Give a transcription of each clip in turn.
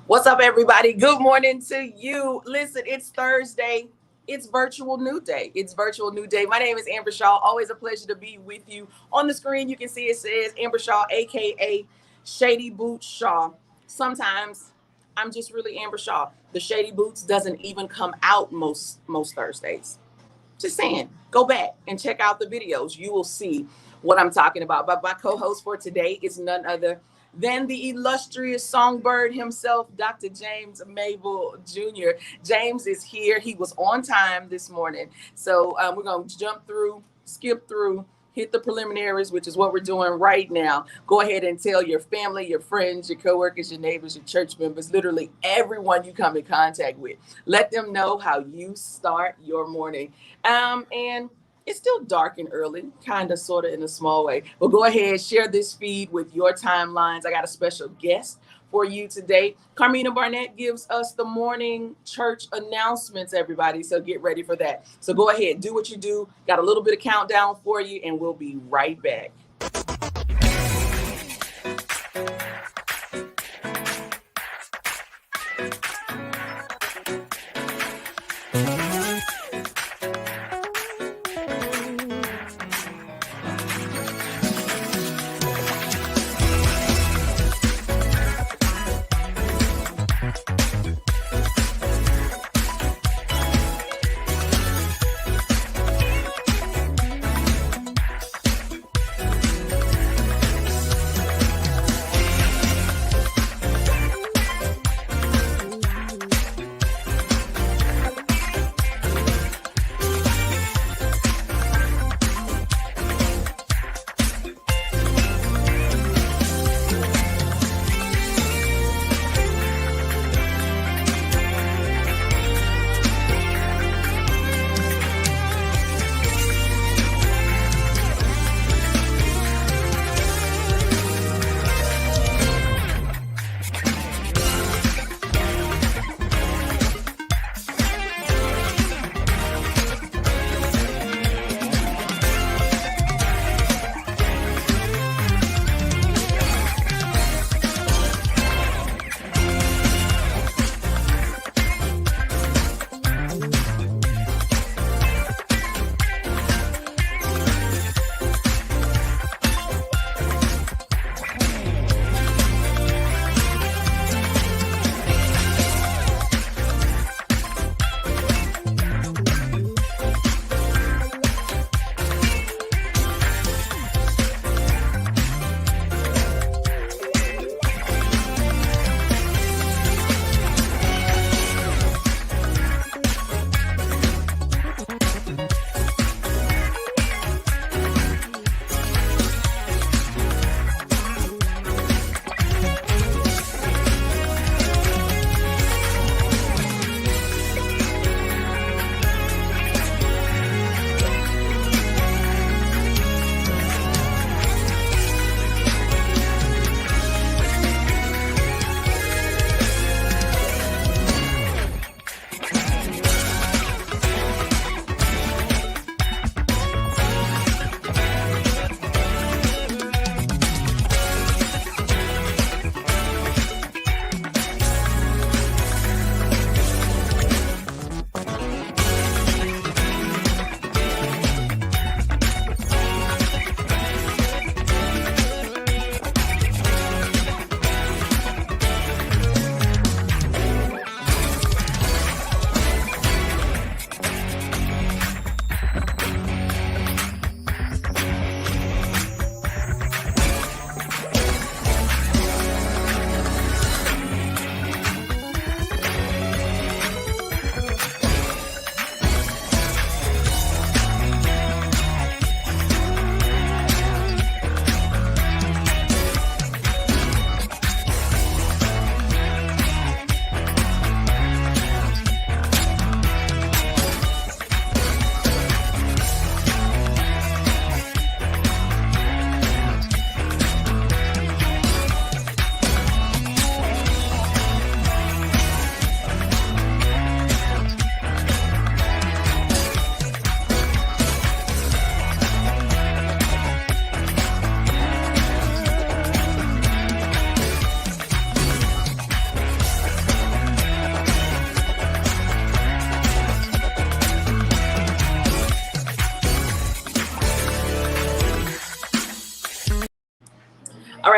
What's up, everybody? Good morning to you. Listen, it's Thursday. It's virtual new day. It's virtual new day. My name is Amber Shaw. Always a pleasure to be with you. On the screen, you can see it says Amber Shaw, aka Shady Boots Shaw. Sometimes I'm just really Amber Shaw. The Shady Boots doesn't even come out most Thursdays. Just saying, go back and check out the videos. You will see what I'm talking about. But my co-host for today is none other than the illustrious songbird himself, Dr. James Mable Jr. James is here. He was on time this morning. So we're going to skip through, hit the preliminaries, which is what we're doing right now. Go ahead and tell your family, your friends, your coworkers, your neighbors, your church members, literally everyone you come in contact with. Let them know how you start your morning. And it's still dark and early, kind of, sort of, in a small way. But go ahead, share this feed with your timelines. I got a special guest for you today. Carmina Barnett gives us the morning church announcements, everybody. So get ready for that. So go ahead, do what you do. Got a little bit of countdown for you, and we'll be right back.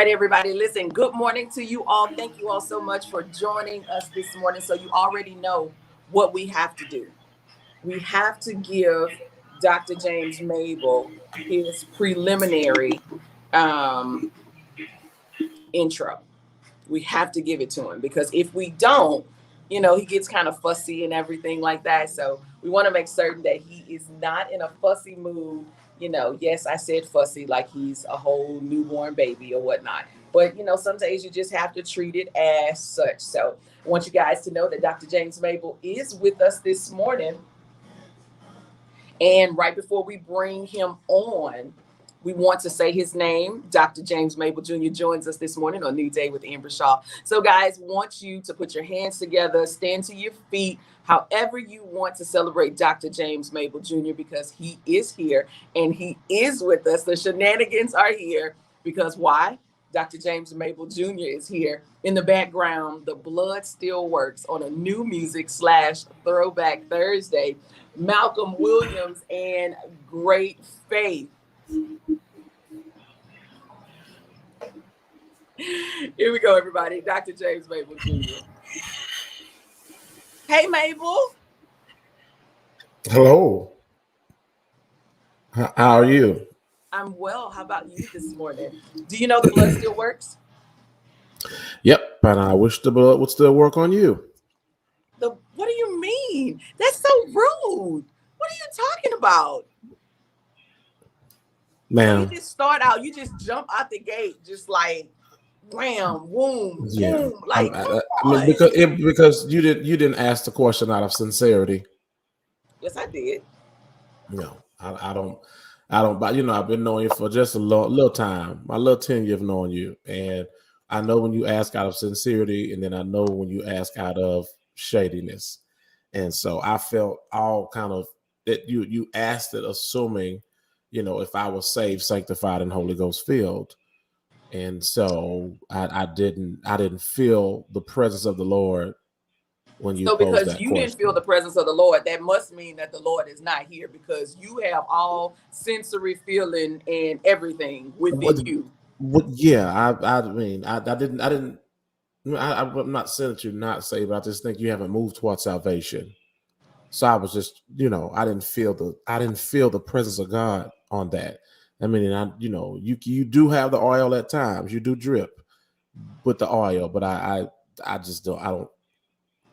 right, everybody. Listen, good morning to you all. Thank you all so much for joining us this morning. So you already know what we have to do. We have to give Dr. James Mable his preliminary um, intro. We have to give it to him because if we don't, he gets kind of fussy and everything like that. So we want to make certain that he is not in a fussy mood. Yes, I said fussy like he's a whole newborn baby or whatnot. But, some days you just have to treat it as such. So I want you guys to know that Dr. James Mable is with us this morning. And right before we bring him on, we want to say his name. Dr. James Mable Jr. joins us this morning on New Day with Amber Shaw. So, guys, want you to put your hands together, stand to your feet, however you want to celebrate Dr. James Mable Jr. because he is here and he is with us. The shenanigans are here because why? Dr. James Mable Jr. is here. In the background, the blood still works on a new music / throwback Thursday. Malcolm Williams and Great Faith. Here we go, everybody. Dr. James Mable Jr. Hey, Mable. Hello. How are you? I'm well. How about you this morning? Do you know the blood still works? Yep, and I wish the blood would still work on you. What do you mean? That's so rude. What are you talking about? Man. You just start out, you just jump out the gate, just like wham, boom, boom. Like because you didn't ask the question out of sincerity. Yes, I did. No, I don't. But I've been knowing you for just a little time, my little tenure of knowing you, and I know when you ask out of sincerity, and then I know when you ask out of shadiness, and so I felt all kind of that you asked it, assuming, if I was saved, sanctified, and Holy Ghost filled, and so I didn't feel the presence of the Lord. When you because you didn't feel the presence of the Lord, that must mean that the Lord is not here because you have all sensory feeling and everything within you. Yeah, I mean, I didn't. I'm not saying that you're not saved. I just think you haven't moved towards salvation. So I was just, I didn't feel the presence of God on that. I mean, you do have the oil at times. You do drip with the oil, but I just don't.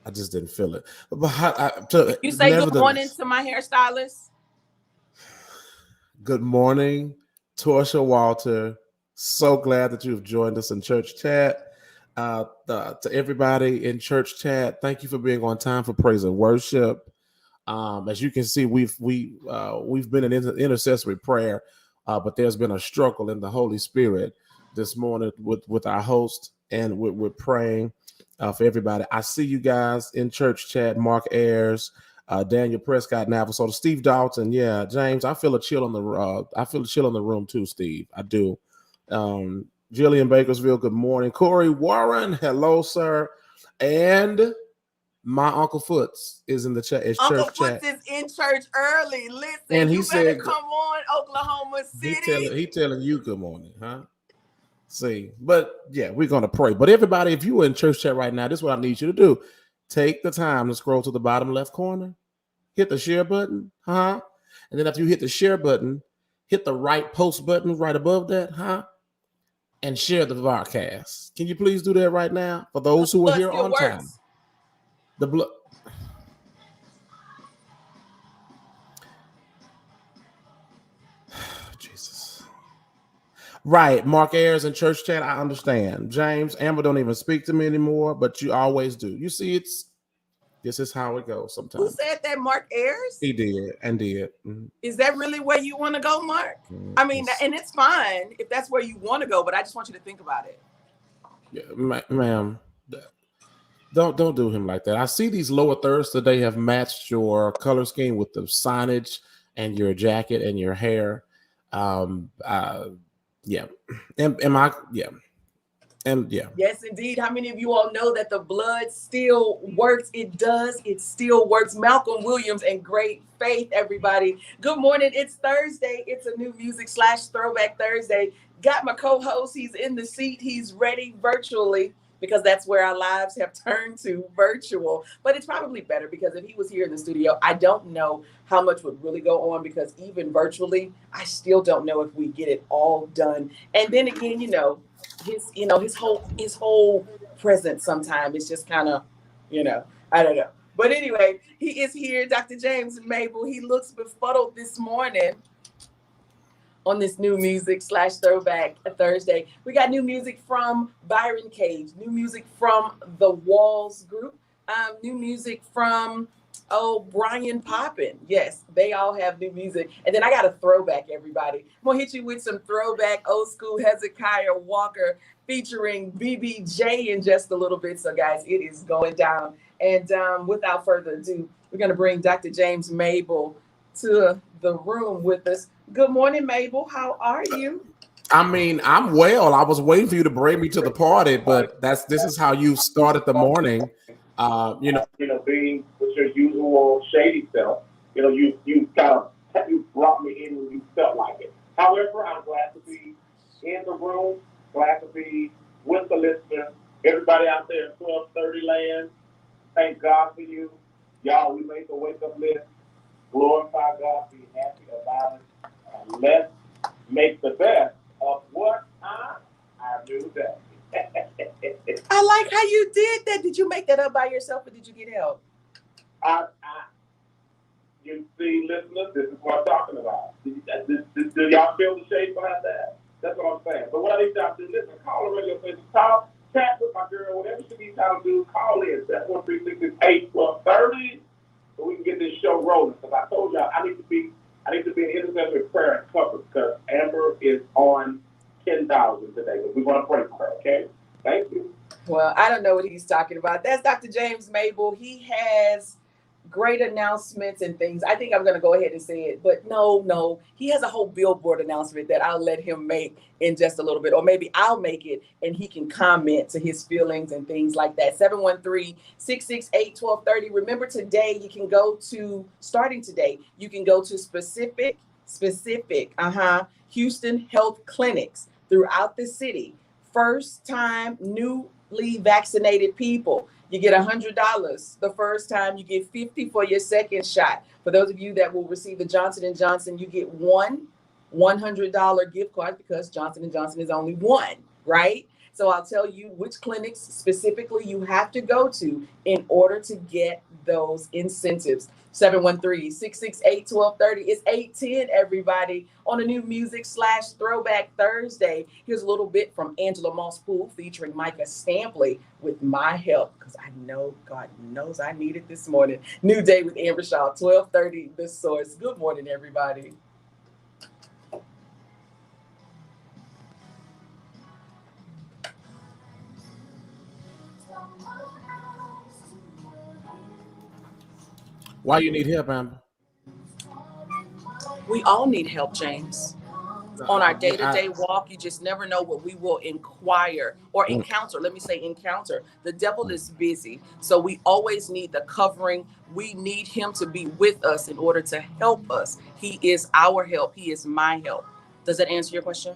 I just didn't feel it. But you say good morning to my hairstylist. Good morning, Torsha Walter. So glad that you've joined us in church chat. To everybody in church chat, thank you for being on time for praise and worship. As you can see, we've been in intercessory prayer, but there's been a struggle in the Holy Spirit this morning with our host, and we're praying for everybody. I see you guys in church chat. Mark Ayers, Daniel Prescott, Navajo, Steve Dalton. Yeah, James. I feel a chill on the room too, Steve. I do. Jillian Bakersville. Good morning. Corey Warren. Hello, sir. And my Uncle Foots is in the chat. Uncle Foots is in church early. Listen, and he said, "Come on, Oklahoma City." He telling you good morning, huh? See, but yeah, we're gonna pray. But everybody, if you are in church chat right now, this is what I need you to do: take the time to scroll to the bottom left corner, hit the share button, huh? And then after you hit the share button, hit the right post button right above that, huh? And share the broadcast. Can you please do that right now for those who are here on time? The blood. Jesus. Right. Mark Ayers in church chat. I understand. James, Amber don't even speak to me anymore, but you always do. You see, this is how it goes sometimes. Who said that? Mark Ayers? He did. Mm-hmm. Is that really where you want to go, Mark? I mean, and it's fine if that's where you want to go, but I just want you to think about it. Yeah, ma'am. Don't do him like that. I see these lower thirds today have matched your color scheme with the signage and your jacket and your hair. Yeah. Yes, indeed. How many of you all know that the blood still works? It does. It still works. Malcolm Williams and Great Faith, everybody. Good morning. It's Thursday. It's a new music / throwback Thursday. Got my co-host. He's in the seat. He's ready virtually because that's where our lives have turned to, virtual. But it's probably better because if he was here in the studio, I don't know how much would really go on because even virtually, I still don't know if we get it all done. And then again, his whole presence sometimes is just kind of, I don't know. But anyway, he is here, Dr. James Mable. He looks befuddled this morning on this new music / throwback Thursday. We got new music from Byron Cage, new music from the Walls Group, new music from Brian Poppin. Yes, they all have new music. And then I got a throwback, everybody. I'm gonna hit you with some throwback old school Hezekiah Walker featuring BBJ in just a little bit. So guys, it is going down. And without further ado, we're gonna bring Dr. James Mable to the room with us. Good morning, Mable. How are you? I mean, I'm well. I was waiting for you to bring me to the party, but this is how you started the morning. Being with your usual shady self, you brought me in when you felt like it. However, I'm glad to be in the room, glad to be with the listener. Everybody out there in 1230 land, thank God for you. Y'all, we made the wake up list. Glorify God, be happy about it, and let's make the best of what our new day. I like how you did that. Did you make that up by yourself or did you get help? You see, listeners, this is what I'm talking about. Do y'all feel the shade behind that? That's what I'm saying. But what I need y'all to do, listen, call the radio station, call, chat with my girl, whatever she needs y'all to do, call in, 713-668-1230, so we can get this show rolling. Because I told y'all, I need to be in intercessory prayer and cover because Amber is on 10,000 today. But we want to pray for her, okay? Thank you. Well, I don't know what he's talking about. That's Dr. James Mable. He has great announcements and things. I think I'm going to go ahead and say it, but no. He has a whole billboard announcement that I'll let him make in just a little bit, or maybe I'll make it and he can comment to his feelings and things like that. 713-668-1230. Remember today, you can go to, starting today, you can go to specific Houston health clinics throughout the city. First time newly vaccinated people, you get $100 the first time. You get $50 for your second shot. For those of you that will receive the Johnson & Johnson, you get one $100 gift card because Johnson & Johnson is only one, right? So I'll tell you which clinics specifically you have to go to in order to get those incentives. 713-668-1230. It's 8:10, everybody, on a new music / throwback Thursday. Here's a little bit from Angela Moss-Poole featuring Micah Stampley with My Help, because I know God knows I need it this morning. New Day with Amber Shaw, 1230, The Source. Good morning, everybody. Why you need help, Amber? We all need help, James. On our day-to-day walk, you just never know what we will inquire or encounter. Let me say encounter. The devil is busy. So we always need the covering. We need him to be with us in order to help us. He is our help. He is my help. Does that answer your question?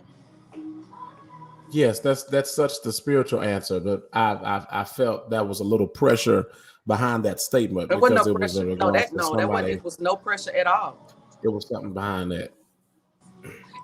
Yes, that's such the spiritual answer. But I felt that was a little pressure behind that statement There because wasn't no it was pressure. in No, regards to somebody. it was no pressure at all. It was something behind that.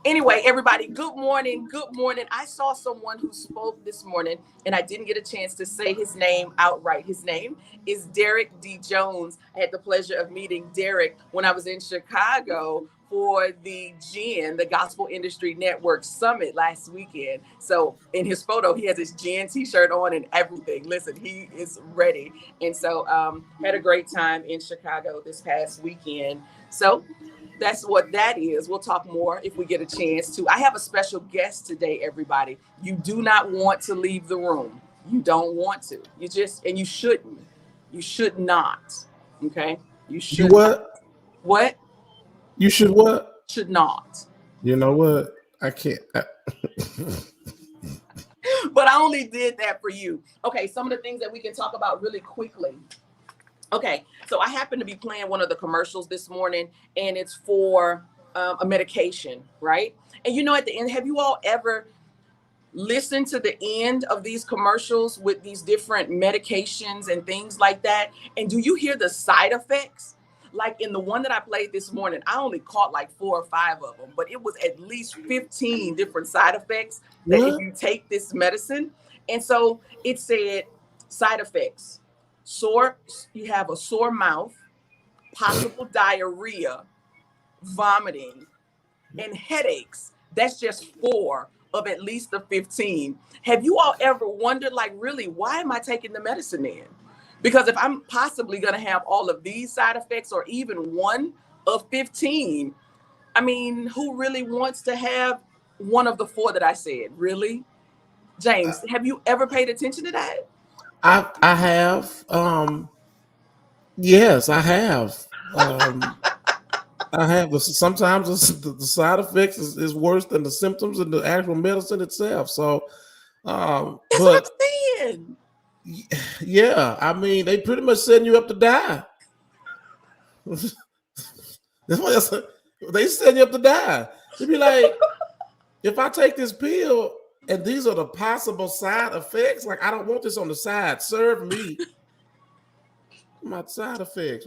Anyway, everybody, good morning. Good morning. I saw someone who spoke this morning, and I didn't get a chance to say his name outright. His name is Derek D. Jones. I had the pleasure of meeting Derek when I was in Chicago for the GIN, the Gospel Industry Network Summit last weekend. So in his photo, he has his GIN t-shirt on and everything. Listen, he is ready. And so had a great time in Chicago this past weekend. So that's what that is. We'll talk more if we get a chance to. I have a special guest today, everybody. You do not want to leave the room. You don't want to. And you shouldn't. You should not. Okay? You should. You what? Not. What? You should what? Should not. You know what? I can't. But I only did that for you. Okay, some of the things that we can talk about really quickly. Okay, so I happen to be playing one of the commercials this morning, and it's for a medication, right? And at the end, have you all ever listened to the end of these commercials with these different medications and things like that? And do you hear the side effects? Like in the one that I played this morning, I only caught like 4 or 5 of them, but it was at least 15 different side effects that if you take this medicine. And so it said side effects: you have a sore mouth, possible diarrhea, vomiting, and headaches. That's just 4 of at least the 15. Have you all ever wondered, like, really, why am I taking the medicine then? Because if I'm possibly going to have all of these side effects or even 1 of 15, I mean, who really wants to have one of the 4 that I said? Really? James, have you ever paid attention to that? I have. Yes, I have. I have. Sometimes the side effects is worse than the symptoms and the actual medicine itself. So, That's what I'm saying. Yeah, I mean, they pretty much setting you up to die. That's what they setting you up to die. They'd be like, if I take this pill and these are the possible side effects, like, I don't want this on the side. Serve me my side effects.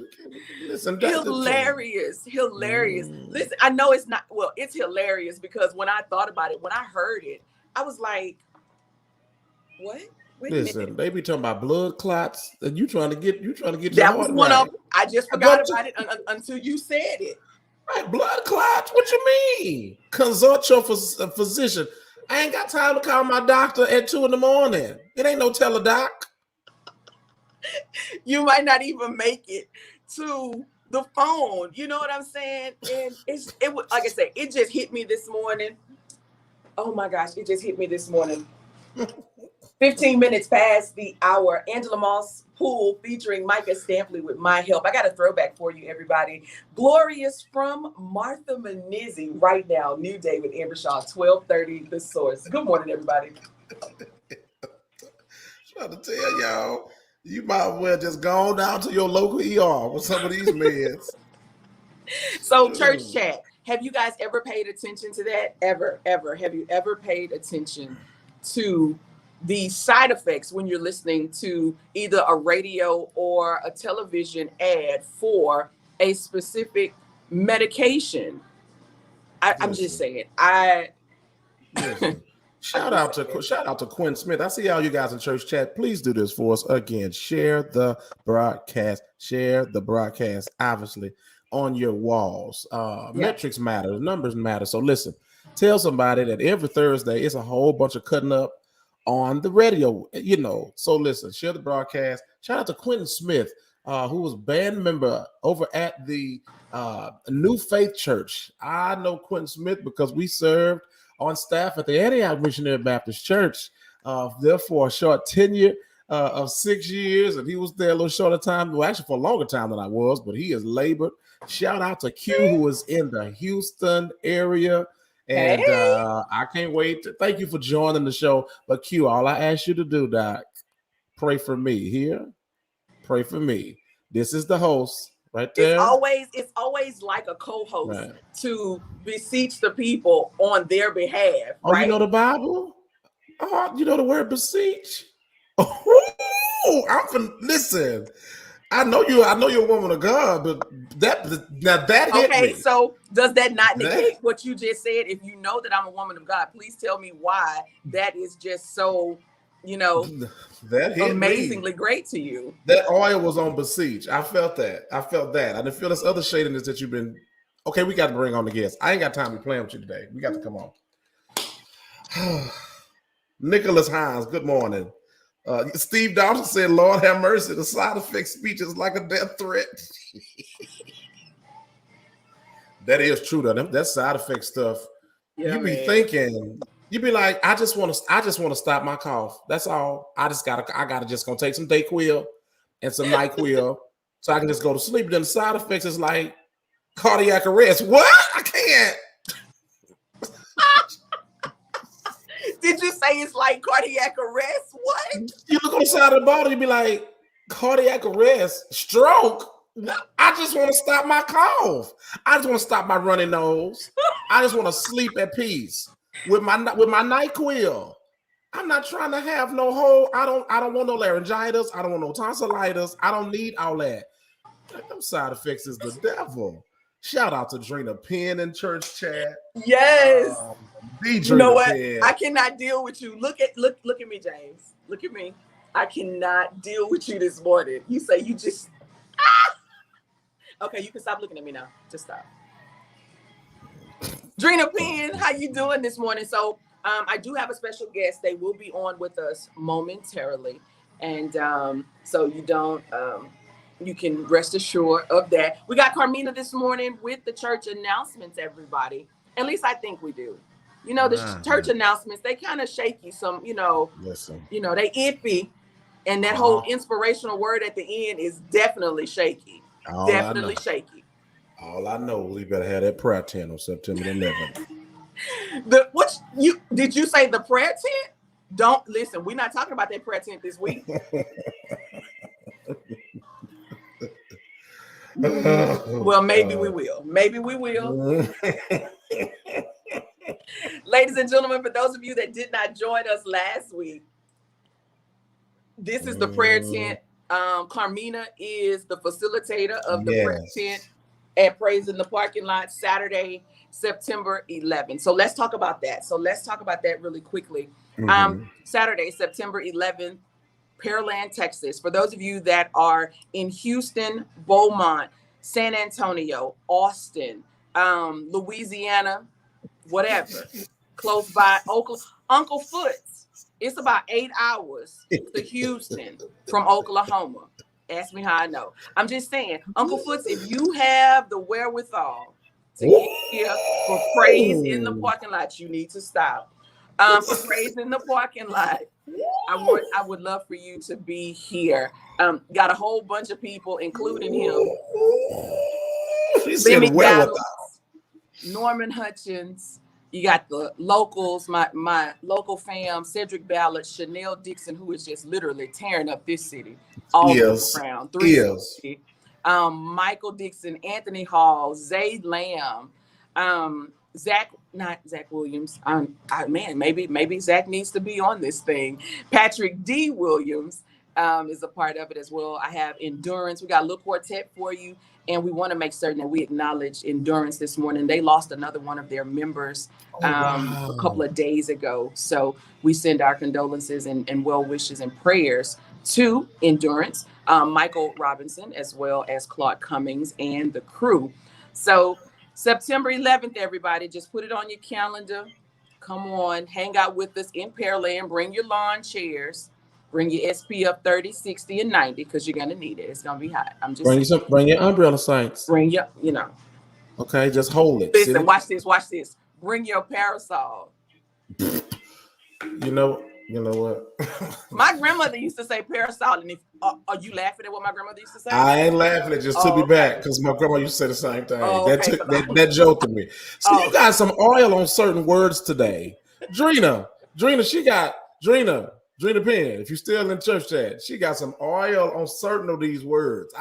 Listen, hilarious. Listen, I know it's not, well, it's hilarious because when I thought about it, when I heard it, I was like, what? Listen, they be talking about blood clots, and you trying to get that was one of them. I just forgot about it until you said it. Right, blood clots. What you mean? Consult your physician. I ain't got time to call my doctor at 2 a.m. It ain't no teledoc. You might not even make it to the phone. You know what I'm saying? And it like I said, it just hit me this morning. Oh my gosh, it just hit me this morning. 15 minutes past the hour. Angela Moss Pool featuring Micah Stampley with My Help. I got a throwback for you, everybody. Glorious from Martha Manizzi right now. New Day with Amber Shaw, 12:30 The Source. Good morning, everybody. Trying to tell y'all, you might well just go on down to your local ER with some of these meds. So, church chat, have you guys ever paid attention to that? Ever? Have you ever paid attention to the side effects when you're listening to either a radio or a television ad for a specific medication? I'm just saying. Shout out to Quinn Smith. I see all you guys in church chat. Please do this for us again. Share the broadcast. Obviously, on your walls. Metrics matter. Numbers matter. So listen, tell somebody that every Thursday it's a whole bunch of cutting up on the radio. So listen, share the broadcast. Shout out to Quentin Smith, who was band member over at the New Faith Church. I know Quentin Smith because we served on staff at the Antioch Missionary Baptist Church, there for a short tenure of 6 years, and he was there a little shorter time, well, actually for a longer time than I was, but he has labored. Shout out to Q, who is in the Houston area, and I can't wait. Thank you for joining the show. But Q, all I ask you to do, Doc, pray for me here. Pray for me. This is the host. Right there. It's always like a co-host to beseech the people on their behalf. Oh, right? You know the Bible? Oh, you know the word beseech? Oh, listen. I know you're a woman of God, but that hit me. Okay, so does that not negate what you just said? If you know that I'm a woman of God, please tell me why that is just so, that amazingly great to you. That oil was on beseech. I felt that. I didn't feel this other shadiness that you've been. Okay, we got to bring on the guests. I ain't got time to be playing with you today. We got to come on. Nicholas Hines, good morning. Steve Dawson said, Lord have mercy, the side effect speech is like a death threat. That is true, though. That side effect stuff. Yeah, you be thinking. You be like, I just want to stop my cough. That's all. I gotta just gonna take some Dayquil and some NyQuil so I can just go to sleep. Then the side effects is like cardiac arrest. What? I can't. Did you say it's like cardiac arrest? What? You look on the side of the bottle, you be like, cardiac arrest, stroke. I just want to stop my cough. I just want to stop my runny nose. I just want to sleep at peace with my NyQuil. I'm not trying to have no whole. I don't want no laryngitis. I don't want no tonsillitis. I don't need all that. Them side effects is the devil. Shout out to Drina Penn in church chat. Yes. You know what? Penn. I cannot deal with you. Look at me, James. Look at me. I cannot deal with you this morning. You say you just Okay, you can stop looking at me now. Just stop. Drina Penn, how you doing this morning? So I do have a special guest. They will be on with us momentarily. And so you can rest assured of that. We got Carmina this morning with the church announcements, everybody. At least I think we do. You know, the church announcements, they kind of shaky. Some, they iffy. And that whole inspirational word at the end is definitely shaky. Definitely shaky. All I know is we better have that prayer tent on September 11th. Did you say the prayer tent? Don't listen. We're not talking about that prayer tent this week. Well, maybe we will. Maybe we will. Ladies and gentlemen, for those of you that did not join us last week, this is the prayer tent. Carmina is the facilitator of the prayer tent at Praise in the Parking Lot, Saturday, September 11th. So let's talk about that. Really quickly. Saturday, September 11th, Pearland, Texas. For those of you that are in Houston, Beaumont, San Antonio, Austin, Louisiana, whatever, close by Oklahoma, Uncle Foots. It's about 8 hours to Houston from Oklahoma. Ask me how I know. I'm just saying, Uncle Foots, if you have the wherewithal to get here for Praise in the Parking Lot, you need to stop. For Praise in the Parking Lot, I would love for you to be here. Got a whole bunch of people, including him. Norman Hutchins. You got the locals, my local fam, Cedric Ballard, Chanel Dixon, who is just literally tearing up this city all around. Michael Dixon, Anthony Hall, Zayd Lamb, not Zach Williams. Maybe Zach needs to be on this thing. Patrick D. Williams is a part of it as well. I have Endurance. We got a little quartet for you. And we want to make certain that we acknowledge Endurance this morning. They lost another one of their members a couple of days ago. So we send our condolences and well wishes and prayers to Endurance, Michael Robinson, as well as Clark Cummings and the crew. So September 11th, everybody, just put it on your calendar. Come on, hang out with us in Pearland. Bring your lawn chairs. Bring your SPF 30, 60, and 90 because you're going to need it. It's going to be hot. I'm just bring your umbrella sites. Bring your, Okay, just hold it. Listen, watch this. Bring your parasol. You know what? My grandmother used to say parasol. And are you laughing at what my grandmother used to say? I ain't laughing. It just took me back because my grandma used to say the same thing. That joked me. So you got some oil on certain words today. Drina, Drina Penn, if you're still in church chat, she got some oil on certain of these words.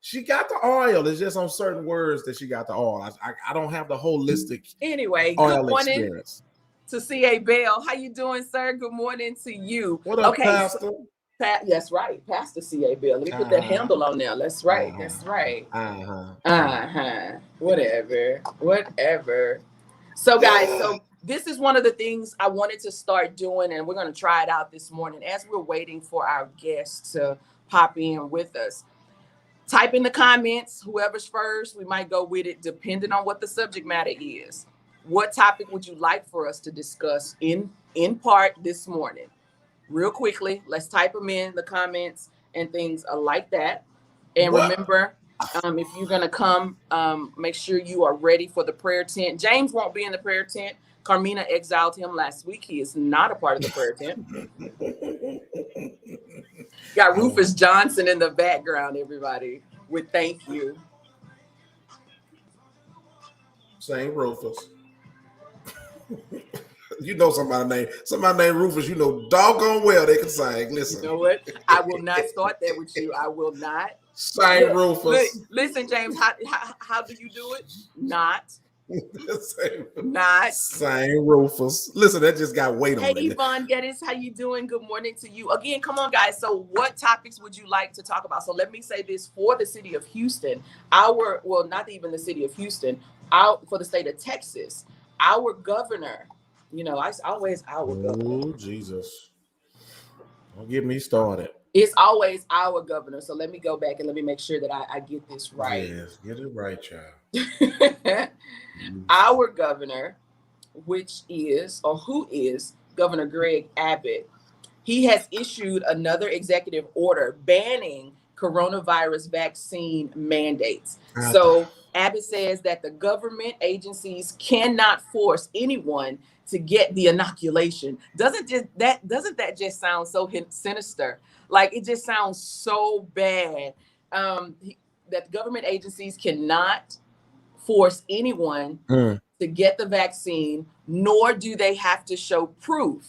She got the oil. It's just on certain words that she got the oil. I don't have the holistic oil good morning experience. To C.A. Bell. How you doing, sir? Good morning to you. What up, Pastor? That's right. Pastor C.A. Bell. Let me put that handle on there. That's right. That's right. Whatever. So, guys, this is one of the things I wanted to start doing, and we're going to try it out this morning as we're waiting for our guests to pop in with us. Type in the comments, whoever's first, we might go with it depending on what the subject matter is. What topic would you like for us to discuss in part this morning? Real quickly, let's type them in the comments and things like that. And remember, if you're going to come, make sure you are ready for the prayer tent. James won't be in the prayer tent. Carmina exiled him last week. He is not a part of the prayer tent. Got Rufus Johnson in the background, everybody, with thank you. Same Rufus. You know somebody named Rufus, doggone well they can sing. Listen. You know what? I will not start that with you. I will not. St. Rufus. Listen, James, how do you do it? Not St. Rufus. Listen, that just got weight Hey, on it. Yvonne Geddes, how you doing? Good morning to you. Again, come on, guys. So what topics would you like to talk about? So let me say this for the city of Houston, not even the city of Houston, for the state of Texas, our governor, I always our governor. Oh, Jesus. Don't get me started. It's always our governor. So let me go back and let me make sure that I get this right. Yes, get it right, child. Our governor, who is Governor Greg Abbott, he has issued another executive order banning coronavirus vaccine mandates. So Abbott says that the government agencies cannot force anyone to get the inoculation. Doesn't that just sound so sinister? Like, it just sounds so bad. That government agencies cannot force anyone to get the vaccine, nor do they have to show proof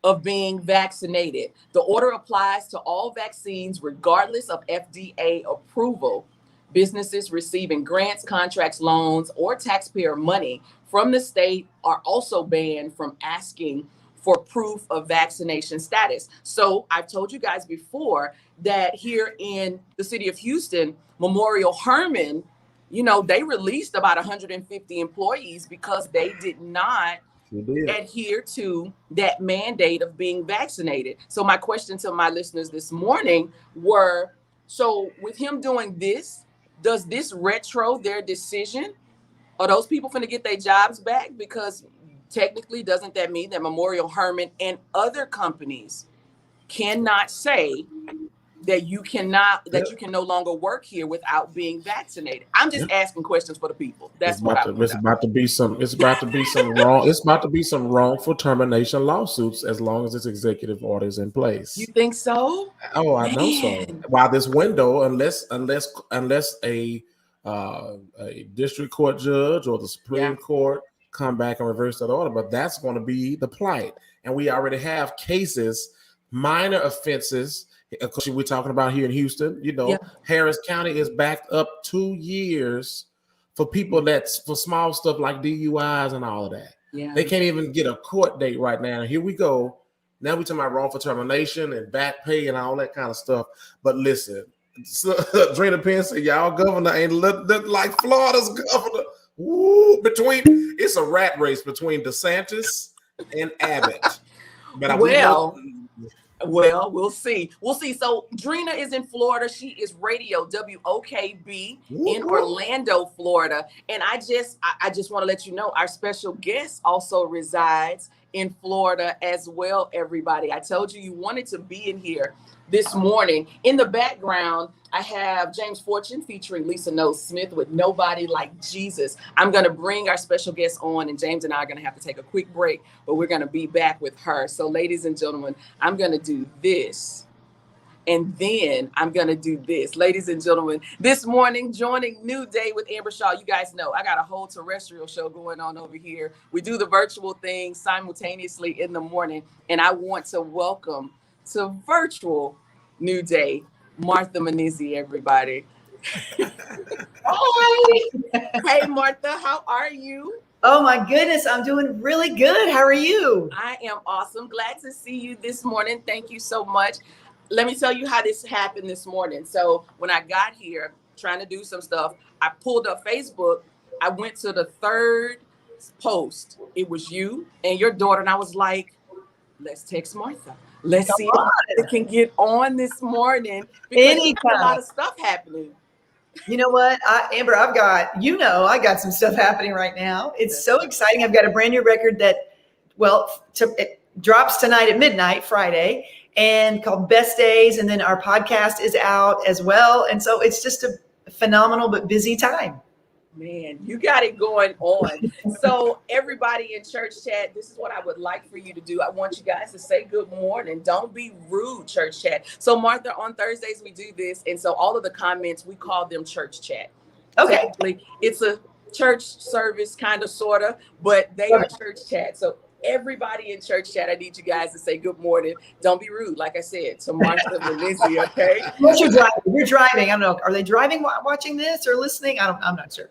of being vaccinated. The order applies to all vaccines, regardless of FDA approval. Businesses receiving grants, contracts, loans, or taxpayer money from the state are also banned from asking for proof of vaccination status. So I've told you guys before that here in the city of Houston, Memorial Hermann, they released about 150 employees because they did not adhere to that mandate of being vaccinated. So my question to my listeners this morning were, so with him doing this, does this retro their decision? Are those people finna get their jobs back? Because technically, doesn't that mean that Memorial Hermann and other companies cannot say that you can no longer work here without being vaccinated? I'm just asking questions for the people. That's it's about to be some wrongful termination lawsuits as long as this executive order is in place. You think so? Oh, I know so. While this window, unless a district court judge or the Supreme Court come back and reverse that order, but that's going to be the plight. And we already have cases, minor offenses. Because we're talking about here in Houston, Harris County is backed up 2 years for people for small stuff like DUIs and all of that. Yeah. They can't even get a court date right now. And here we go. Now we're talking about wrongful termination and back pay and all that kind of stuff. But listen, Drina Pence said, y'all governor ain't like Florida's governor. Woo, it's a rat race between DeSantis and Abbott. But Well, we'll see. So Drina is in Florida. She is radio WOKB in Orlando, Florida. And I just want to let you know our special guest also resides in Florida as well, everybody. I told you wanted to be in here this morning. In the background, I have James Fortune featuring Lisa Knowles Smith with Nobody Like Jesus. I'm going to bring our special guest on, and James and I are going to have to take a quick break, but we're going to be back with her. So ladies and gentlemen, I'm going to do this, and then I'm going to do this. Ladies and gentlemen, this morning, joining New Day with Amber Shaw. You guys know I got a whole terrestrial show going on over here. We do the virtual thing simultaneously in the morning, and I want to welcome to virtual New Day, Martha Manizzi, everybody. Hi. Hey, Martha, how are you? Oh my goodness, I'm doing really good. How are you? I am awesome. Glad to see you this morning. Thank you so much. Let me tell you how this happened this morning. So when I got here trying to do some stuff, I pulled up Facebook. I went to the third post. It was you and your daughter. And I was like, let's text Martha. Let's see if we can get on this morning. Because there's a lot of stuff happening. You know what, Amber, I got some stuff happening right now. It's so exciting. I've got a brand new record that, it drops tonight at midnight, Friday, and called Best Days. And then our podcast is out as well. And so it's just a phenomenal but busy time. Man, you got it going on. So everybody in church chat, this is what I would like for you to do. I want you guys to say good morning. Don't be rude, church chat. So Martha, on Thursdays, we do this. And so all of the comments, we call them church chat. Okay. Technically, it's a church service, kind of, sort of, but they are church chat. So everybody in church chat, I need you guys to say good morning. Don't be rude, like I said, to Martha and Lizzie, okay? Unless you're driving. You're driving. I don't know. Are they driving watching this or listening? I'm not sure.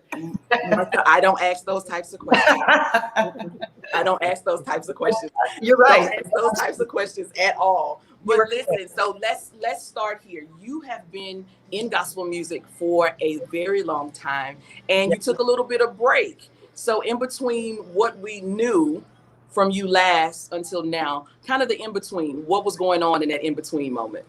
Martha, I don't ask those types of questions. I don't ask those types of questions. You're right. Don't ask those types of questions at all. But listen, so let's start here. You have been in gospel music for a very long time, and you took a little bit of break. So in between what we knew from you last until now, kind of the in-between, what was going on in that in-between moment?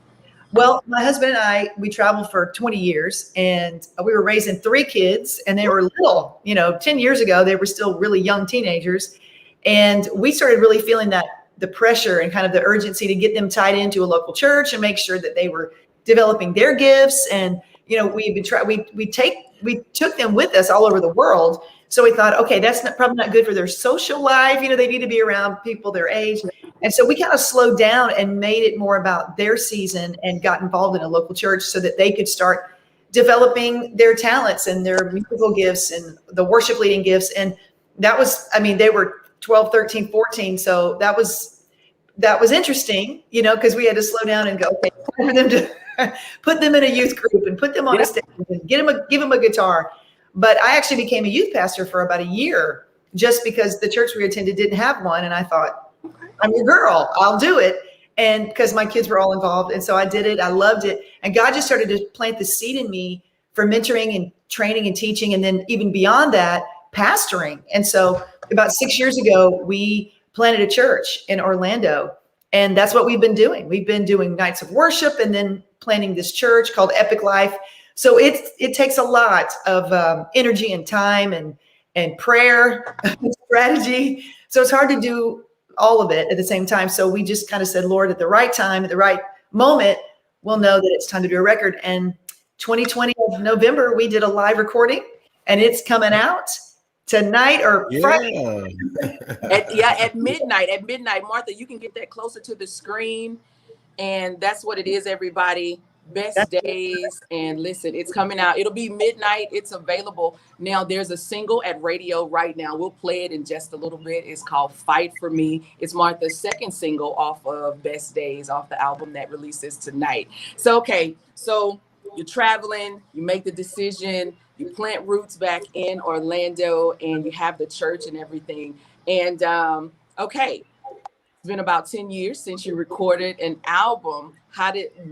Well, my husband and I, we traveled for 20 years and we were raising 3 kids, and they were little, 10 years ago, they were still really young teenagers. And we started really feeling the pressure and kind of the urgency to get them tied into a local church and make sure that they were developing their gifts. And, we took them with us all over the world. So we thought, okay, that's probably not good for their social life. They need to be around people their age. And so we kind of slowed down and made it more about their season and got involved in a local church so that they could start developing their talents and their musical gifts and the worship leading gifts. And that was, they were 12, 13, 14. So that was interesting, because we had to slow down and go, okay, for them to put them in a youth group and put them on a stage and give them a guitar. But I actually became a youth pastor for about a year just because the church we attended didn't have one. And I thought, I'm your girl, I'll do it. And because my kids were all involved. And so I did it. I loved it. And God just started to plant the seed in me for mentoring and training and teaching. And then even beyond that, pastoring. And so about 6 years ago, we planted a church in Orlando. And that's what we've been doing. We've been doing nights of worship and then planting this church called Epic Life. So it takes a lot of energy and time and prayer and strategy. So it's hard to do all of it at the same time. So we just kind of said, Lord, at the right time, at the right moment, we'll know that it's time to do a record. And 2020 of November, we did a live recording, and it's coming out tonight or Friday. At midnight. At midnight, Martha, you can get that closer to the screen. And that's what it is, everybody. Best Days. And listen, it's coming out. It'll be midnight. It's available. Now, there's a single at radio right now. We'll play it in just a little bit. It's called Fight For Me. It's Martha's second single off of Best Days, off the album that releases tonight. So, okay. So you're traveling. You make the decision. You plant roots back in Orlando, and you have the church and everything. And, okay. It's been about 10 years since you recorded an album.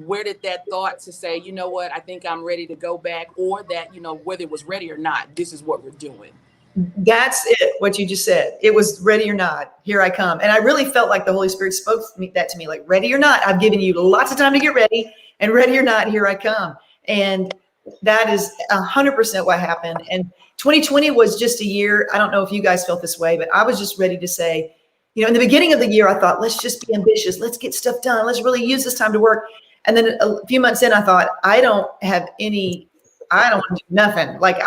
Where did that thought to say, you know what, I think I'm ready to go back, or that, whether it was ready or not, this is what we're doing? That's it. What you just said. It was ready or not, here I come. And I really felt like the Holy Spirit spoke that to me, like, ready or not, I've given you lots of time to get ready, and ready or not, here I come. And that is 100% what happened. And 2020 was just a year. I don't know if you guys felt this way, but I was just ready to say, in the beginning of the year, I thought, let's just be ambitious. Let's get stuff done. Let's really use this time to work. And then a few months in, I thought, I don't want to do nothing. Like,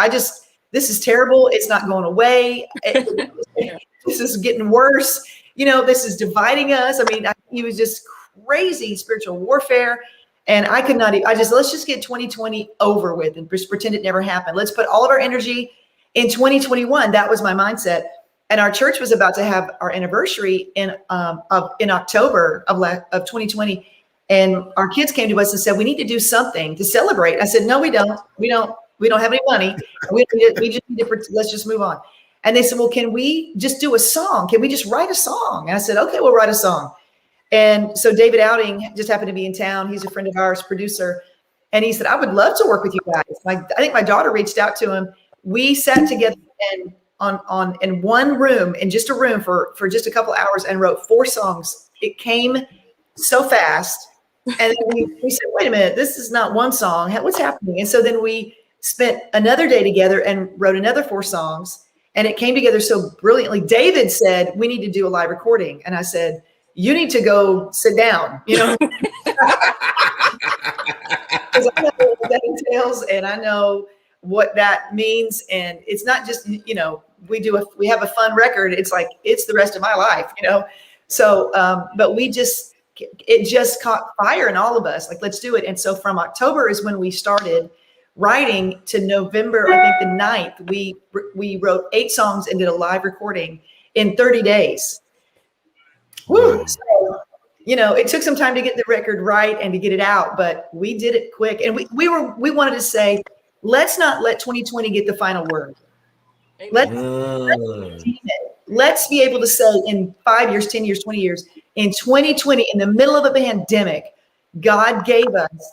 this is terrible. It's not going away. This is getting worse. This is dividing us. It was just crazy spiritual warfare. And I could not, let's just get 2020 over with and just pretend it never happened. Let's put all of our energy in 2021. That was my mindset. And our church was about to have our anniversary in October of 2020. And our kids came to us and said, we need to do something to celebrate. I said, no, we don't. We don't have any money. We just need to, let's just move on. And they said, well, can we just do a song? Can we just write a song? And I said, okay, we'll write a song. And so David Outing just happened to be in town. He's a friend of ours, producer. And he said, I would love to work with you guys. I think my daughter reached out to him. We sat together and in one room, in just a room for just a couple hours, and wrote 4 songs. It came so fast. And then we said, wait a minute, this is not one song. What's happening? And so then we spent another day together and wrote another 4 songs. And it came together so brilliantly. David said, we need to do a live recording. And I said, you need to go sit down, Because I know what that entails, and I know what that means. And it's not just, we have a fun record. It's like, it's the rest of my life, So, but it just caught fire in all of us. Like, let's do it. And so from October is when we started writing to November, I think the 9th, we wrote 8 songs and did a live recording in 30 days. Woo. Wow. So, it took some time to get the record right and to get it out, but we did it quick. And we wanted to say, let's not let 2020 get the final word. Let's redeem it. Let's be able to say in 5 years, 10 years, 20 years, in 2020, in the middle of a pandemic, God gave us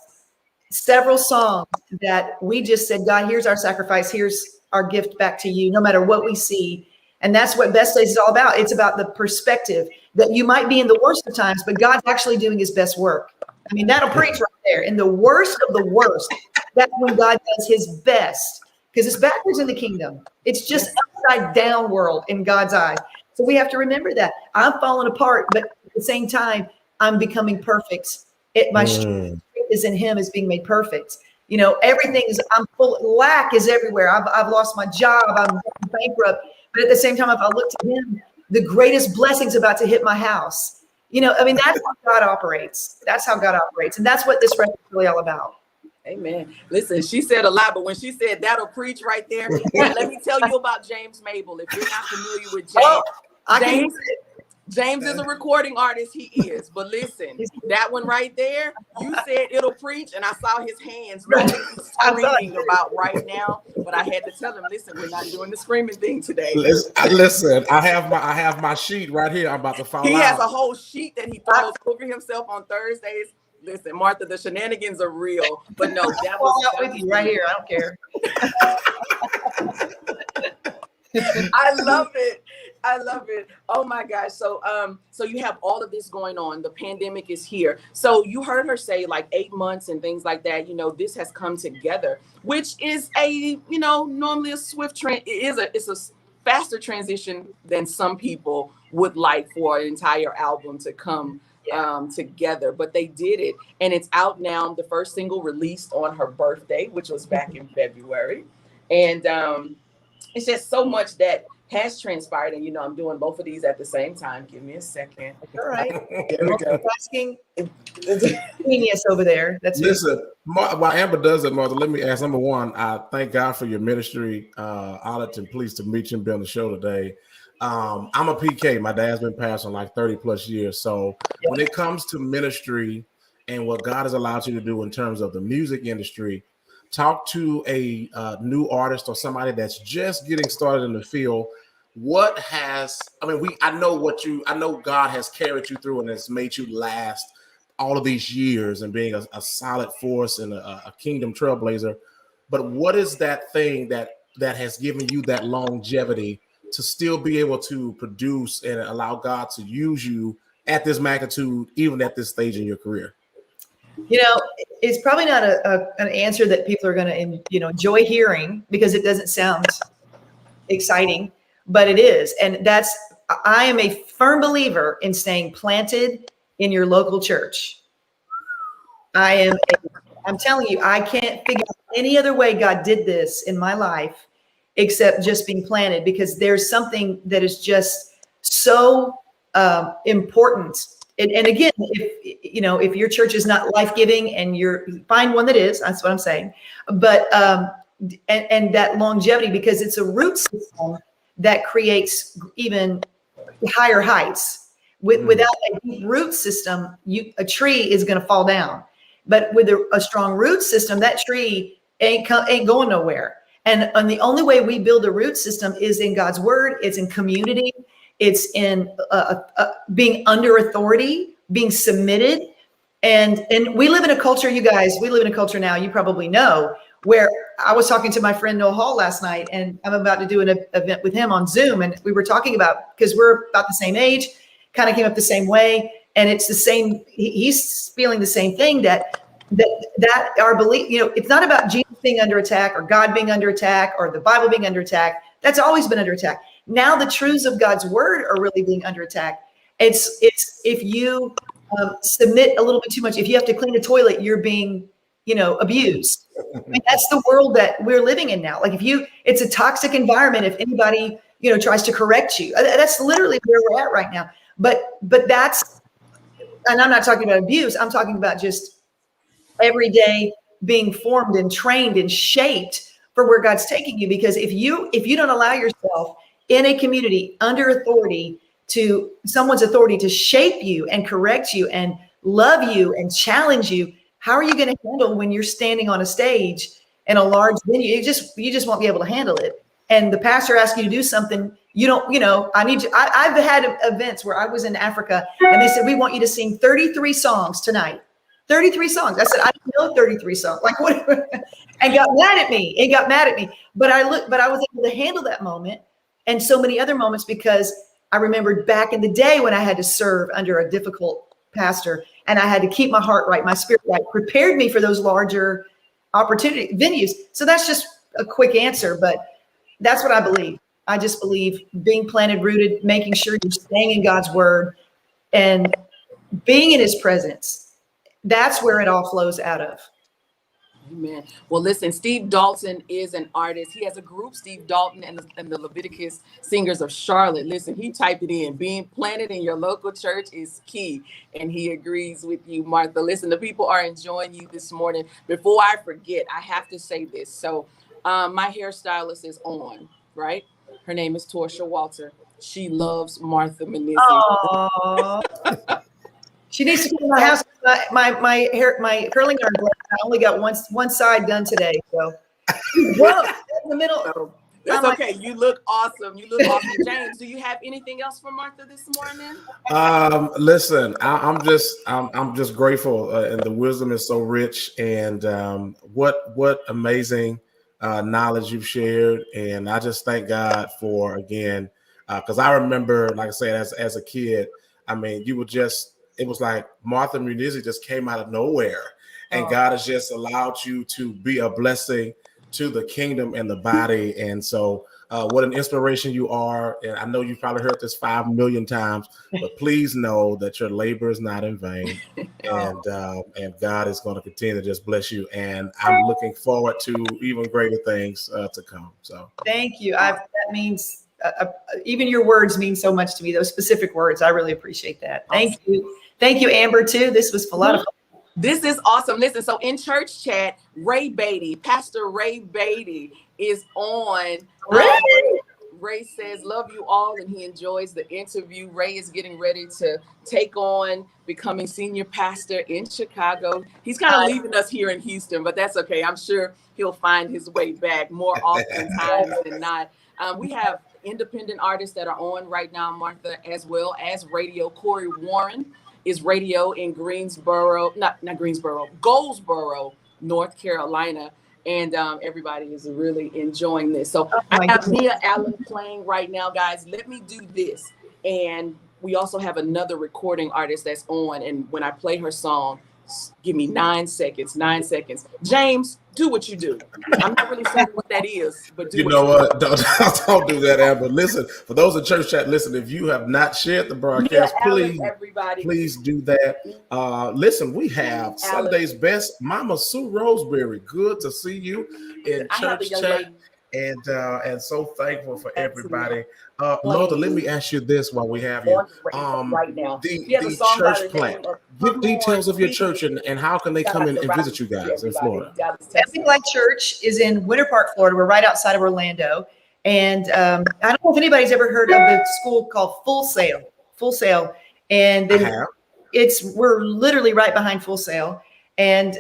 several songs that we just said, God, here's our sacrifice. Here's our gift back to you, no matter what we see. And that's what Best Days is all about. It's about the perspective that you might be in the worst of times, but God's actually doing his best work. I mean, that'll preach right there. In the worst of the worst, that's when God does his best, because it's backwards in the kingdom. It's just upside down world in God's eyes. So we have to remember that. I'm falling apart, but at the same time, I'm becoming perfect. My strength is in him, is being made perfect. Everything is, I'm full, lack is everywhere. I've lost my job. I'm bankrupt. But at the same time, if I look to him, the greatest blessing's about to hit my house. That's how God operates. That's how God operates. And that's what this record is really all about. Amen. Listen, she said a lot, but when she said that'll preach right there, let me tell you about James Mable. If you're not familiar with James, James is a recording artist. He is. But listen, that one right there, you said it'll preach, and I saw his hands screaming about right now. But I had to tell him, listen, we're not doing the screaming thing today. Listen, I have my sheet right here. I'm about to follow. He has a whole sheet that he throws over himself on Thursdays. Listen, Martha, the shenanigans are real, but no, that was with you right here. I don't care. I love it. I love it. Oh my gosh. So you have all of this going on. The pandemic is here. So you heard her say like 8 months and things like that. This has come together, which is normally a swift it's a faster transition than some people would like for an entire album to come together, but they did it, and it's out now. The first single released on her birthday, which was back in February, and it's just so much that has transpired. And I'm doing both of these at the same time. Give me a second. All right. There we go. Asking genius over there. That's listen. While Amber does it, Martha, let me ask. Number one, I thank God for your ministry. Honored and pleased to meet you and be on the show today. I'm a PK. My dad's been pastoring like 30 plus years. So when it comes to ministry and what God has allowed you to do in terms of the music industry, talk to a new artist or somebody that's just getting started in the field. I know God has carried you through and has made you last all of these years and being a solid force and a kingdom trailblazer. But what is that thing that has given you that longevity to still be able to produce and allow God to use you at this magnitude, even at this stage in your career? It's probably not an answer that people are going to, enjoy hearing, because it doesn't sound exciting, but it is. And I am a firm believer in staying planted in your local church. I'm telling you, I can't figure out any other way God did this in my life except just being planted, because there's something that is just so important. And again, if your church is not life-giving, and find one that is, that's what I'm saying. But and that longevity, because it's a root system that creates even higher heights. Without a deep root system, a tree is going to fall down. But with a strong root system, that tree ain't going nowhere. And the only way we build a root system is in God's word. It's in community. It's in being under authority, being submitted. And we live in a culture, you guys, we live in a culture now, you probably know, where I was talking to my friend Noah Hall last night, and I'm about to do an event with him on Zoom. And we were talking about, because we're about the same age, kind of came up the same way. And it's the same, he's feeling the same thing, that our belief, it's not about Jesus being under attack, or God being under attack, or the Bible being under attack. That's always been under attack. Now the truths of God's word are really being under attack. It's if you submit a little bit too much, if you have to clean a toilet, you're being, abused. I mean, that's the world that we're living in now. Like it's a toxic environment. If anybody, tries to correct you, that's literally where we're at right now. But that's, and I'm not talking about abuse. I'm talking about just every day being formed and trained and shaped for where God's taking you. Because if you don't allow yourself in a community under authority to someone's authority to shape you and correct you and love you and challenge you, how are you going to handle when you're standing on a stage in a large venue? You just won't be able to handle it. And the pastor asks you to do something, I need you. I've had events where I was in Africa and they said, we want you to sing 33 songs tonight. 33 songs. I said, I don't know 33 songs. Like what? And got mad at me. But I was able to handle that moment and so many other moments because I remembered back in the day when I had to serve under a difficult pastor and I had to keep my heart right, my spirit right, prepared me for those larger opportunity venues. So that's just a quick answer, but that's what I believe. I just believe being planted, rooted, making sure you're staying in God's word and being in his presence. That's where it all flows out of. Amen. Well, listen, Steve Dalton is an artist. He has a group, Steve Dalton and the Leviticus Singers of Charlotte. Listen, he typed it in. Being planted in your local church is key. And he agrees with you, Martha. Listen, the people are enjoying you this morning. Before I forget, I have to say this. So my hairstylist is on, right? Her name is Torsha Walter. She loves Martha Menezes. She needs to come to my house. My curling iron blade. I only got one side done today. So whoa, in the middle. So, that's okay. You look awesome. James, do you have anything else for Martha this morning? Listen, I'm just grateful, and the wisdom is so rich, and what amazing knowledge you've shared, and I just thank God for again, because I remember, like I said, as a kid, I mean, it was like Martha Menezes just came out of nowhere, and God has just allowed you to be a blessing to the kingdom and the body. And so what an inspiration you are. And I know you've probably heard this 5 million times, but please know that your labor is not in vain. And God is going to continue to just bless you. And I'm looking forward to even greater things to come. So thank you. That means even your words mean so much to me. Those specific words, I really appreciate that. Thank you. Thank you, Amber, too. This was a lot of fun. This is awesome. Listen, so in church chat, Pastor Ray Beatty is on. Ray says, love you all, and he enjoys the interview. Ray is getting ready to take on becoming senior pastor in Chicago. He's kind of leaving us here in Houston, but that's okay. I'm sure he'll find his way back more often times than not. We have independent artists that are on right now, Martha, as well as radio. Corey Warren is radio in Goldsboro, North Carolina. And everybody is really enjoying this. So I have Mia Allen playing right now, guys. Let me do this. And we also have another recording artist that's on. And when I play her song, give me 9 seconds, 9 seconds. James, do what you do. I'm not really sure what that is, but do what? Don't do that, Amber. Listen, for those in church chat, listen, if you have not shared the broadcast, please do that. Listen, we have Sunday's best, Mama Sue Roseberry. Good to see you in church chat. And so thankful for everybody. Martha, let me ask you this while we have you. Right now, the church plant. Give details of your church and how can they come in and visit you guys in Florida. Epic Life Church is in Winter Park, Florida. We're right outside of Orlando. And I don't know if anybody's ever heard of the school called Full Sail. And then we're literally right behind Full Sail. And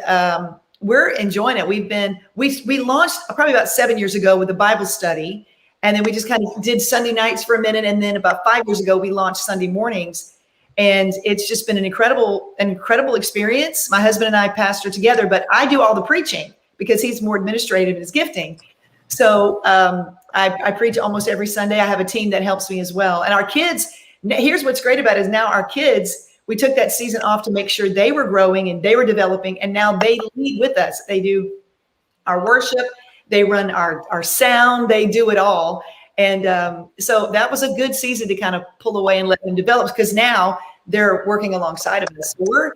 we're enjoying it. We launched probably about 7 years ago with a Bible study. And then we just kind of did Sunday nights for a minute. And then about 5 years ago, we launched Sunday mornings. And it's just been an incredible experience. My husband and I pastor together, but I do all the preaching because he's more administrative in his gifting. So I preach almost every Sunday. I have a team that helps me as well. And our kids, here's what's great about it is now our kids, we took that season off to make sure they were growing and they were developing. And now they lead with us. They do our worship. They run our sound. They do it all. And so that was a good season to kind of pull away and let them develop because now they're working alongside of us. So we're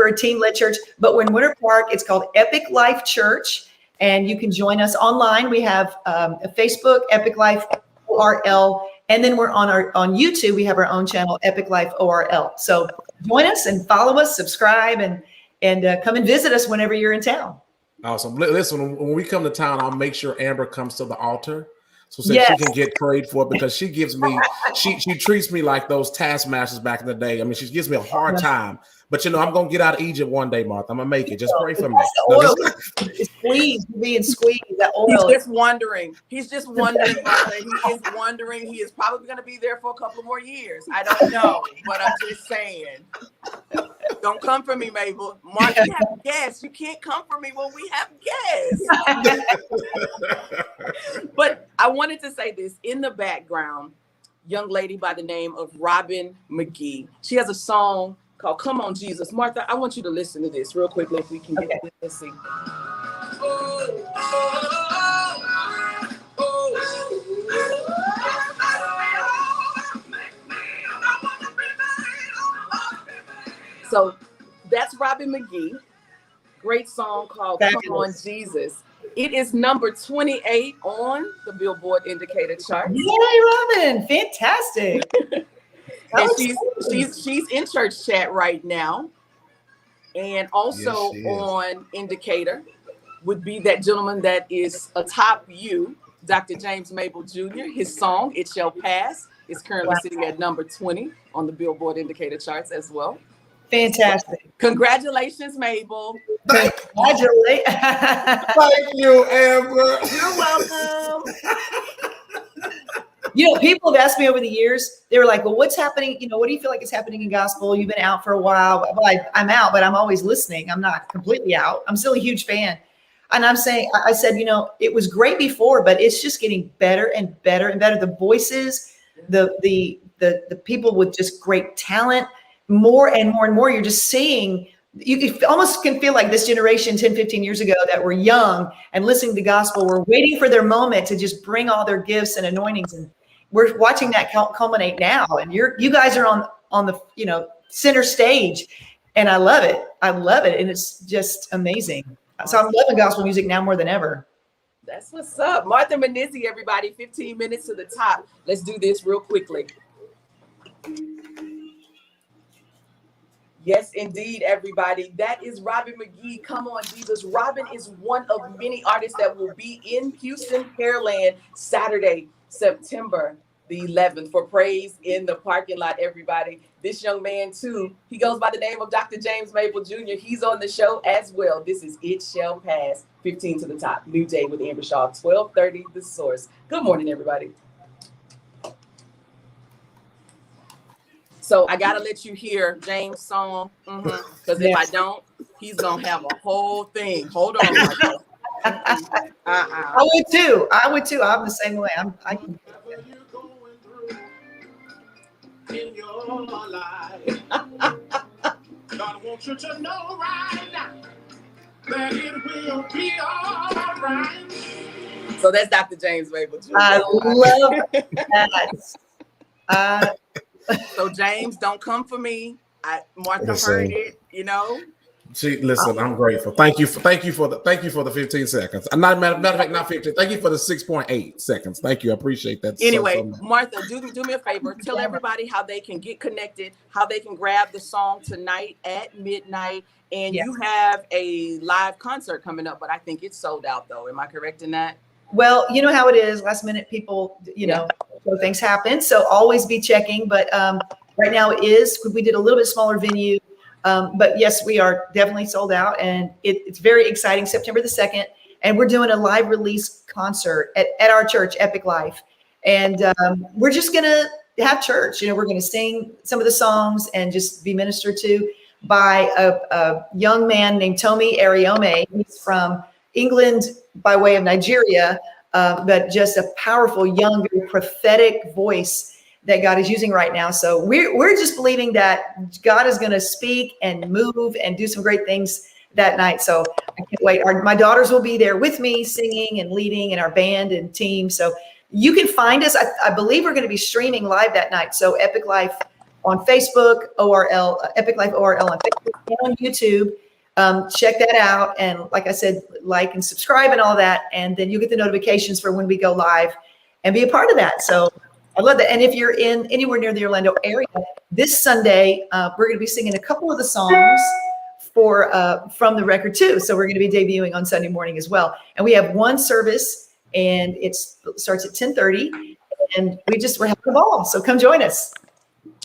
a team-led church, but we're in Winter Park. It's called Epic Life Church, and you can join us online. We have a Facebook, Epic Life ORL, and then we're on YouTube. We have our own channel, Epic Life ORL. So join us and follow us, subscribe, and come and visit us whenever you're in town. Awesome. Listen, when we come to town, I'll make sure Amber comes to the altar so she can get prayed for, because she gives me, she treats me like those taskmasters back in the day. I mean, she gives me a hard time. But I'm gonna get out of Egypt one day, Martha. I'm gonna make it. Just pray for me. Oil is being squeezed. That oil. He's just wondering. Martha. He is wondering. He is probably gonna be there for a couple more years. I don't know, but I'm just saying. Don't come for me, Mable. Martha, you have guests. You can't come for me when we have guests. But I wanted to say this in the background. Young lady by the name of Robin McGee. She has a song called "Come On Jesus." Martha, I want you to listen to this real quickly if we can get it. Let's see. So that's Robin McGee. Great song called "Come On Jesus." It is number 28 on the Billboard Indicator chart. Yay, Robin! Fantastic. And she's in church chat right now, and also on Indicator would be that gentleman that is atop you, Dr. James Mable Jr. His song "It Shall Pass" is currently sitting at number 20 on the Billboard Indicator charts as well. Fantastic! Congratulations, Mable. Congratulations! Thank you, Amber. You're welcome. People have asked me over the years, they were like, well, what's happening? What do you feel like is happening in gospel? You've been out for a while. Well, I'm out, but I'm always listening. I'm not completely out. I'm still a huge fan. And I said, it was great before, but it's just getting better and better and better. The voices, the people with just great talent, more and more and more, you're just seeing, almost can feel like this generation 10, 15 years ago that were young and listening to the gospel were waiting for their moment to just bring all their gifts and anointings. And we're watching that culminate now. And you guys are on the, center stage, and I love it. I love it. And it's just amazing. So I'm loving gospel music now more than ever. That's what's up. Martha Manizzi, everybody, 15 minutes to the top. Let's do this real quickly. Yes, indeed, everybody. That is Robin McGee. Come on, Jesus. Robin is one of many artists that will be in Houston, Pearland, Saturday, September the 11th for Praise in the Parking Lot, everybody. This young man, too, he goes by the name of Dr. James Mable Jr. He's on the show as well. This is It Shall Pass, 15 to the top. New Day with Amber Shaw, 1230 The Source. Good morning, everybody. So I got to let you hear James' song, because if I don't, he's going to have a whole thing. Hold on. I would too. I'm the same way. I can. In your life, God wants you to know right now that it will be all right. So that's Dr. James Mable Jr. I love that. So James, don't come for me. Martha heard it, Listen, I'm grateful. Thank you for the 15 seconds. Matter of fact, not 15. Thank you for the 6.8 seconds. Thank you. I appreciate that. Anyway, so Martha, do me a favor. Tell everybody how they can get connected, how they can grab the song tonight at midnight. And you have a live concert coming up, but I think it's sold out though. Am I correct in that? Well, you know how it is. Last minute people, so things happen. So always be checking. But right now we did a little bit smaller venue. But yes, we are definitely sold out, and it's very exciting. September the 2nd, and we're doing a live release concert at our church, Epic Life. And we're just going to have church. We're going to sing some of the songs and just be ministered to by a young man named Tomi Ariome. He's from England by way of Nigeria, but just a powerful, young, very prophetic voice that God is using right now. So we're just believing that God is going to speak and move and do some great things that night. So I can't wait. My daughters will be there with me singing and leading, and our band and team. So you can find us. I believe we're going to be streaming live that night. So Epic Life on Facebook, Epic Life ORL on Facebook and on YouTube. Check that out. And like I said, like and subscribe and all that. And then you get the notifications for when we go live and be a part of that. So I love that. And if you're in anywhere near the Orlando area, this Sunday, we're going to be singing a couple of the songs from the record too. So we're going to be debuting on Sunday morning as well. And we have one service and it starts at 10:30, and we're having a ball. So come join us.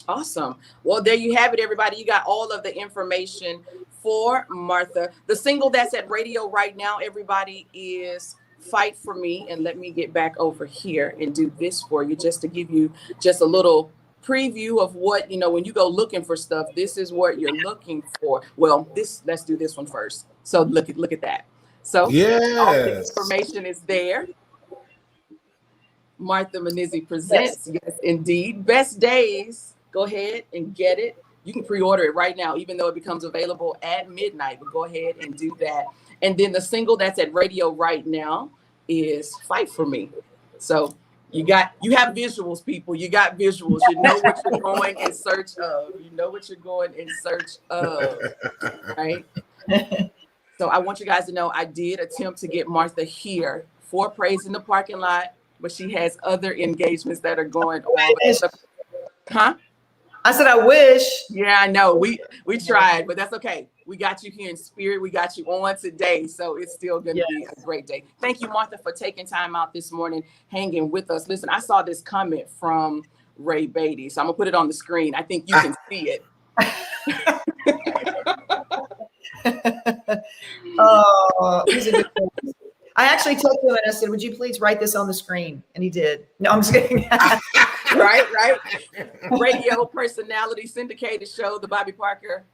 Awesome. Well, there you have it, everybody. You got all of the information for Martha. The single that's at radio right now, everybody, is Fight For Me. And let me get back over here and do this for you, just to give you just a little preview of what, when you go looking for stuff, this is what you're looking for. Well, let's do this one first. So look at that. So all the information is there. Martha Menizzi presents, yes, indeed. Best Days. Go ahead and get it. You can pre-order it right now, even though it becomes available at midnight. But go ahead and do that. And then the single that's at radio right now is Fight For Me. So you have visuals, people. You got visuals. You know what you're going in search of. Right? So I want you guys to know I did attempt to get Martha here for Praise in the Parking Lot, but she has other engagements that are going on. Huh? I said, I wish. Yeah, I know. We tried, but that's okay. We got you here in spirit. We got you on today. So it's still going to be a great day. Thank you, Martha, for taking time out this morning, hanging with us. Listen, I saw this comment from Ray Beatty, so I'm going to put it on the screen. I think you can see it. Oh, he's a good one. I actually told him and I said, would you please write this on the screen? And he did. No, I'm just kidding. Right. Radio personality, syndicated show, the Bobby Parker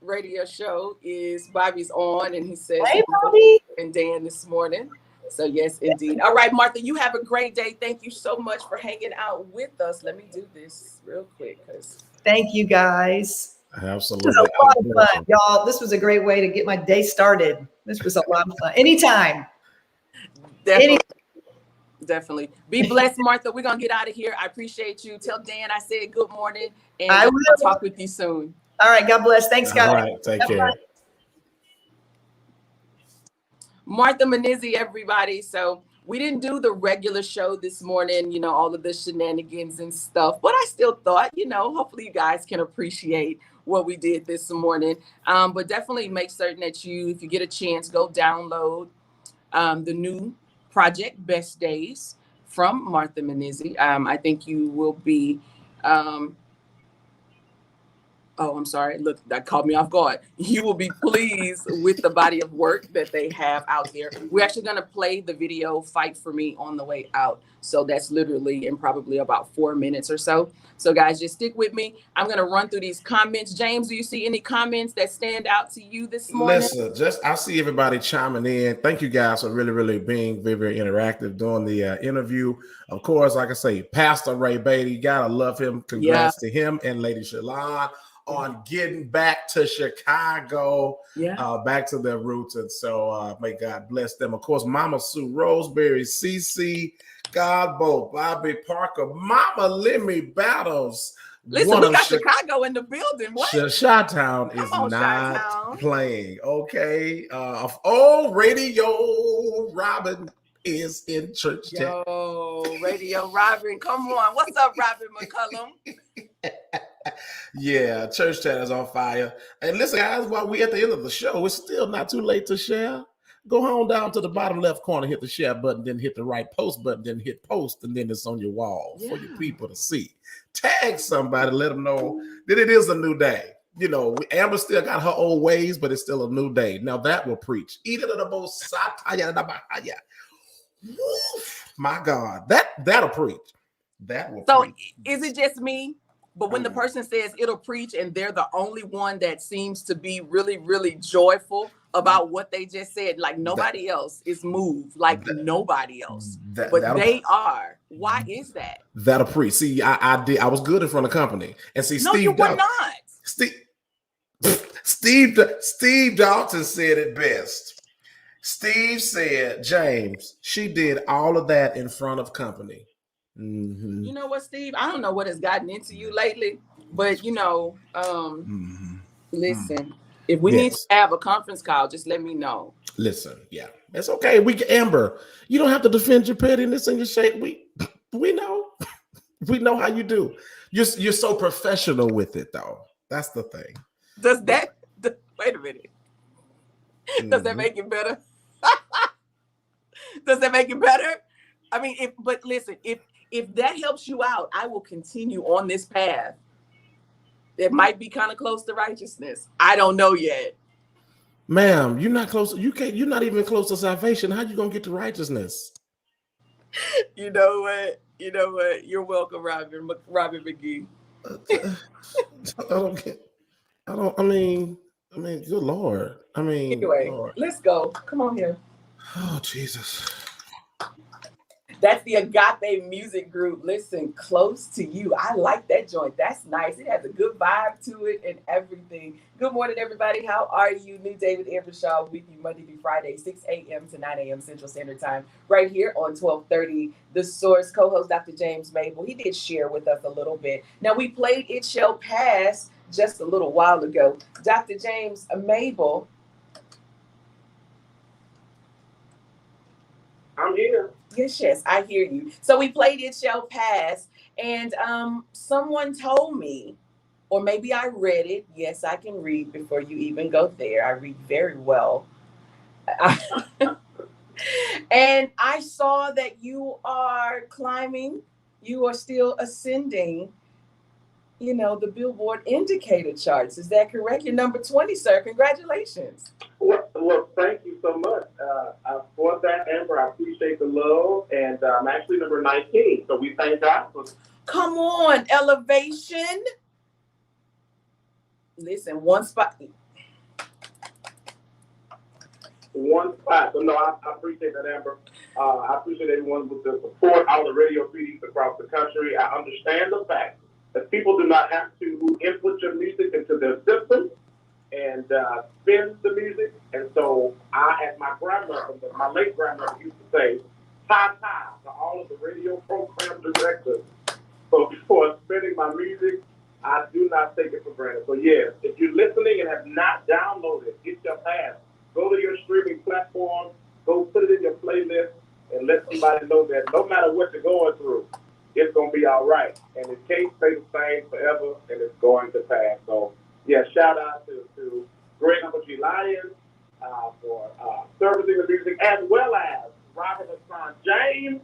radio show is Bobby's on, and he says, hey, Bobby and Dan this morning. So yes, indeed. All right, Martha, you have a great day. Thank you so much for hanging out with us. Let me do this real quick. Thank you, guys. Absolutely. This was a lot of fun, y'all. This was a great way to get my day started. This was a lot of fun. Anytime. Definitely. Be blessed, Martha. We're going to get out of here. I appreciate you. Tell Dan I said good morning, and I will talk with you soon. All right. God bless. Thanks, guys. All right. Take care. Martha Menizzi, everybody. So we didn't do the regular show this morning, all of the shenanigans and stuff, but I still thought, hopefully you guys can appreciate what we did this morning. But definitely make certain that if you get a chance, go download the new project, Best Days, from Martha Menizzi. I think you will be, I'm sorry. Look, that caught me off guard. You will be pleased with the body of work that they have out there. We're actually going to play the video Fight For Me on the way out. So that's literally in probably about 4 minutes or so. So guys, just stick with me. I'm going to run through these comments. James, do you see any comments that stand out to you this morning? Listen, I see everybody chiming in. Thank you guys for really being very, very interactive during the interview. Of course, like I say, Pastor Ray Beatty, gotta love him. Congrats to him and Lady Shalon on getting back to Chicago, back to their roots. And so may God bless them. Of course, Mama Sue Roseberry, CC, Godbolt, Bobby Parker, Mama Lemmy Battles. Listen, we got Chicago in the building. What? Chi-Town is not playing. Okay. Radio Robin is in church. Radio Robin. Come on. What's up, Robin McCullum? Yeah, Church Chat is on fire. And listen, guys, while we're at the end of the show, it's still not too late to share. Go on down to the bottom left corner, hit the share button, then hit the right post button, then hit post, and then it's on your wall for your people to see. Tag somebody, let them know that it is a new day. Amber still got her old ways, but it's still a new day. Now that will preach. My God, that'll preach. That will preach. Is it just me? But when the person says it'll preach and they're the only one that seems to be really, really joyful about what they just said, like nobody else is moved, like nobody else, but they are. Why is that? That'll preach. See, I was good in front of company, and see, no, Steve, you were not. Steve Dalton said it best. Steve said, James, she did all of that in front of company. Mm-hmm. You know what, Steve? I don't know what has gotten into you lately, but listen, if we need to have a conference call, just let me know. Listen, yeah, it's okay. Amber, you don't have to defend your pettiness and your shake. We know, we know how you do. You're so professional with it, though. That's the thing. Does that? Wait a minute. Does that make it better? Does that make it better? I mean, but listen, if that helps you out, I will continue on this path. It might be kind of close to righteousness. I don't know yet. Ma'am, you're not close. You can't. You're not even close to salvation. How you gonna get to righteousness? You know what? You know what? You're welcome, Robin McGee. I don't get. I don't. I mean. Good Lord. Anyway, Lord. let's go. Come on here. Oh Jesus. That's the Agape music group. Listen, close to you. I like that joint. That's nice. It has a good vibe to it and everything. Good morning, everybody. How are you? New Day with Amber Shaw with you Monday through Friday, 6 a.m. to 9 a.m. Central Standard Time, right here on 1230. The Source, co-host Dr. James Mable. He did share with us a little bit. Now, we played It Shall Pass just a little while ago. Dr. James Mable. I'm here. Yes, I hear you. So we played It Shall Pass, and someone told me, or maybe I read it. Yes, I can read before you even go there. I read very well. And I saw that you are climbing, you are still ascending, the Billboard indicator charts. Is that correct? You're number 20, sir. Congratulations. Well, thank you so much for that, Amber. I appreciate the love, and I'm actually number 19. So we thank God for. Come on, elevation. Listen, one spot. So no, I appreciate that, Amber. I appreciate everyone with the support, all the radio CDs across the country. I understand the fact that people do not have to input your music into their system and spin the music. And so as my grandmother, my late grandmother used to say, ta-ta to all of the radio program directors. So before spinning my music, I do not take it for granted. So yes, if you're listening and have not downloaded It Shall Pass, go to your streaming platform, go put it in your playlist, and let somebody know that no matter what you're going through, it's going to be all right. And it can't stay the same forever, and it's going to pass. So, yeah, shout out to Great Uncle G. Lions for servicing the music, as well as Robert Hassan James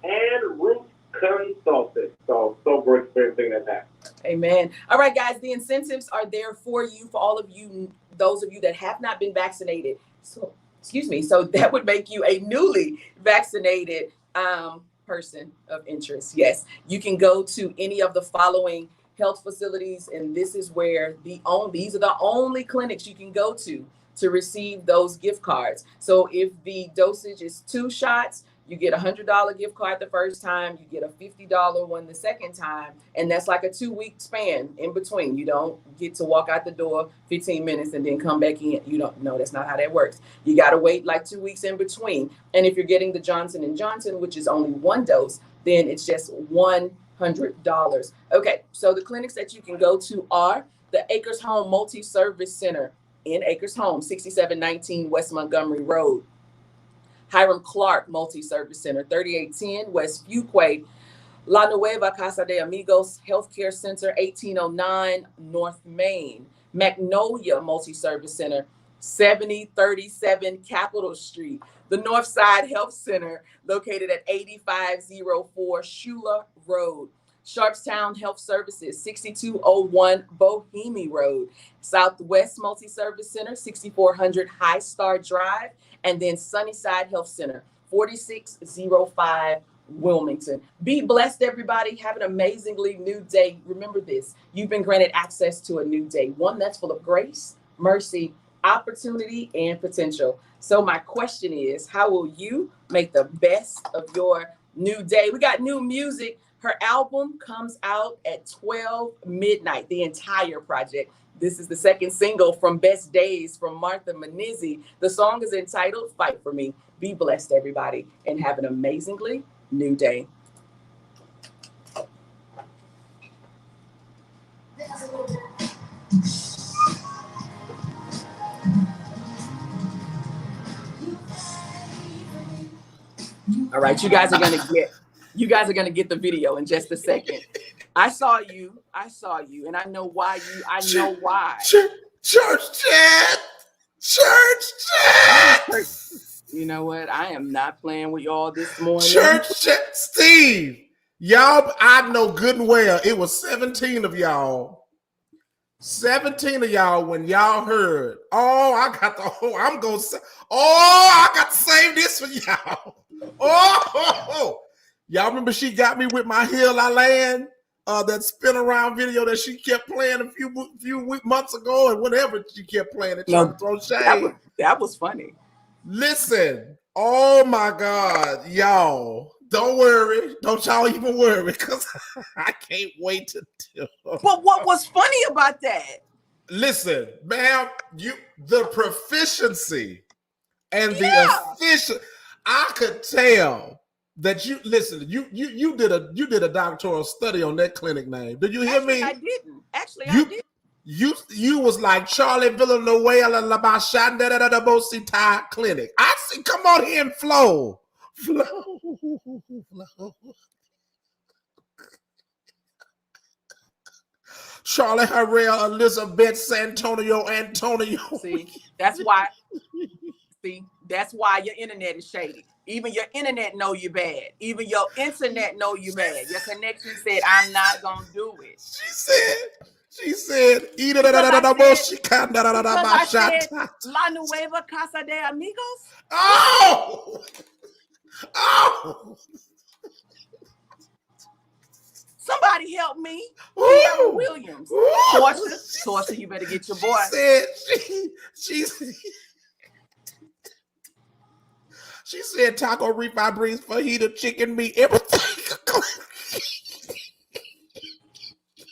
and Ruth Consulting. So great for everything that's happened. Amen. All right, guys, the incentives are there for you, for all of you, those of you that have not been vaccinated. So that would make you a newly vaccinated person of interest. Yes, you can go to any of the following health facilities, and this is where these are the only clinics you can go to receive those gift cards. So if the dosage is 2 shots, you get a $100 gift card the first time, you get a $50 one the second time, and that's like a 2-week span in between. You don't get to walk out the door 15 minutes and then come back in. You don't know, that's not how that works. You got to wait like 2 weeks in between. And if you're getting the Johnson & Johnson, which is only 1 dose, then it's just $100. Okay, so the clinics that you can go to are the Acres Home Multi-Service Center in Acres Home, 6719 West Montgomery Road. Hiram Clark Multi-Service Center, 3810 West Fuquay. La Nueva Casa de Amigos Healthcare Center, 1809 North Main. Magnolia Multi-Service Center, 7037 Capitol Street. The Northside Health Center, located at 8504 Shula Road. Sharpstown Health Services, 6201 Bohemie Road. Southwest Multi-Service Center, 6400 High Star Drive. And then Sunnyside Health Center, 4605 Wilmington. Be blessed, everybody. Have an amazingly new day. Remember this, you've been granted access to a new day, one that's full of grace, mercy, opportunity, and potential. So my question is, how will you make the best of your new day? We got new music. Her album comes out at 12 midnight, the entire project. This is the second single from Best Days from Martha Manizzi. The song is entitled Fight For Me. Be blessed, everybody, and have an amazingly new day. All right, you guys are gonna get the video in just a second. I saw you, and I know why. Church chat. You know what? I am not playing with y'all this morning. Church chat, Steve. Y'all, I know good and well. It was 17 of y'all. 17 of y'all when y'all heard, I got to save this for y'all. Y'all remember she got me with my Hill I Land, that spin around video that she kept playing a few months ago, and whatever she kept playing it, trying to throw shade. That was funny. Listen, oh my God, y'all. Don't worry. Don't y'all even worry, because I can't wait to do. But what was funny about that? Listen, ma'am, the proficiency and the efficient. I could tell that you did a doctoral study on that clinic name. Did you hear me? I didn't. Actually, I didn't. You was like Charlie Villanueva La Bosita Clinic. I see. Come on here and flow. Charlie Harrell, Elizabeth Santonio, Antonio. See, that's why your internet is shady. Even your internet know you bad. Even your internet know you bad. Your connection said, I'm not gonna do it. She said, I said, La Nueva Casa de Amigos. Oh! Somebody help me. Sierra Williams. Torsia, you better get your boy. She said taco refried breeze, fajita, chicken meat, everything.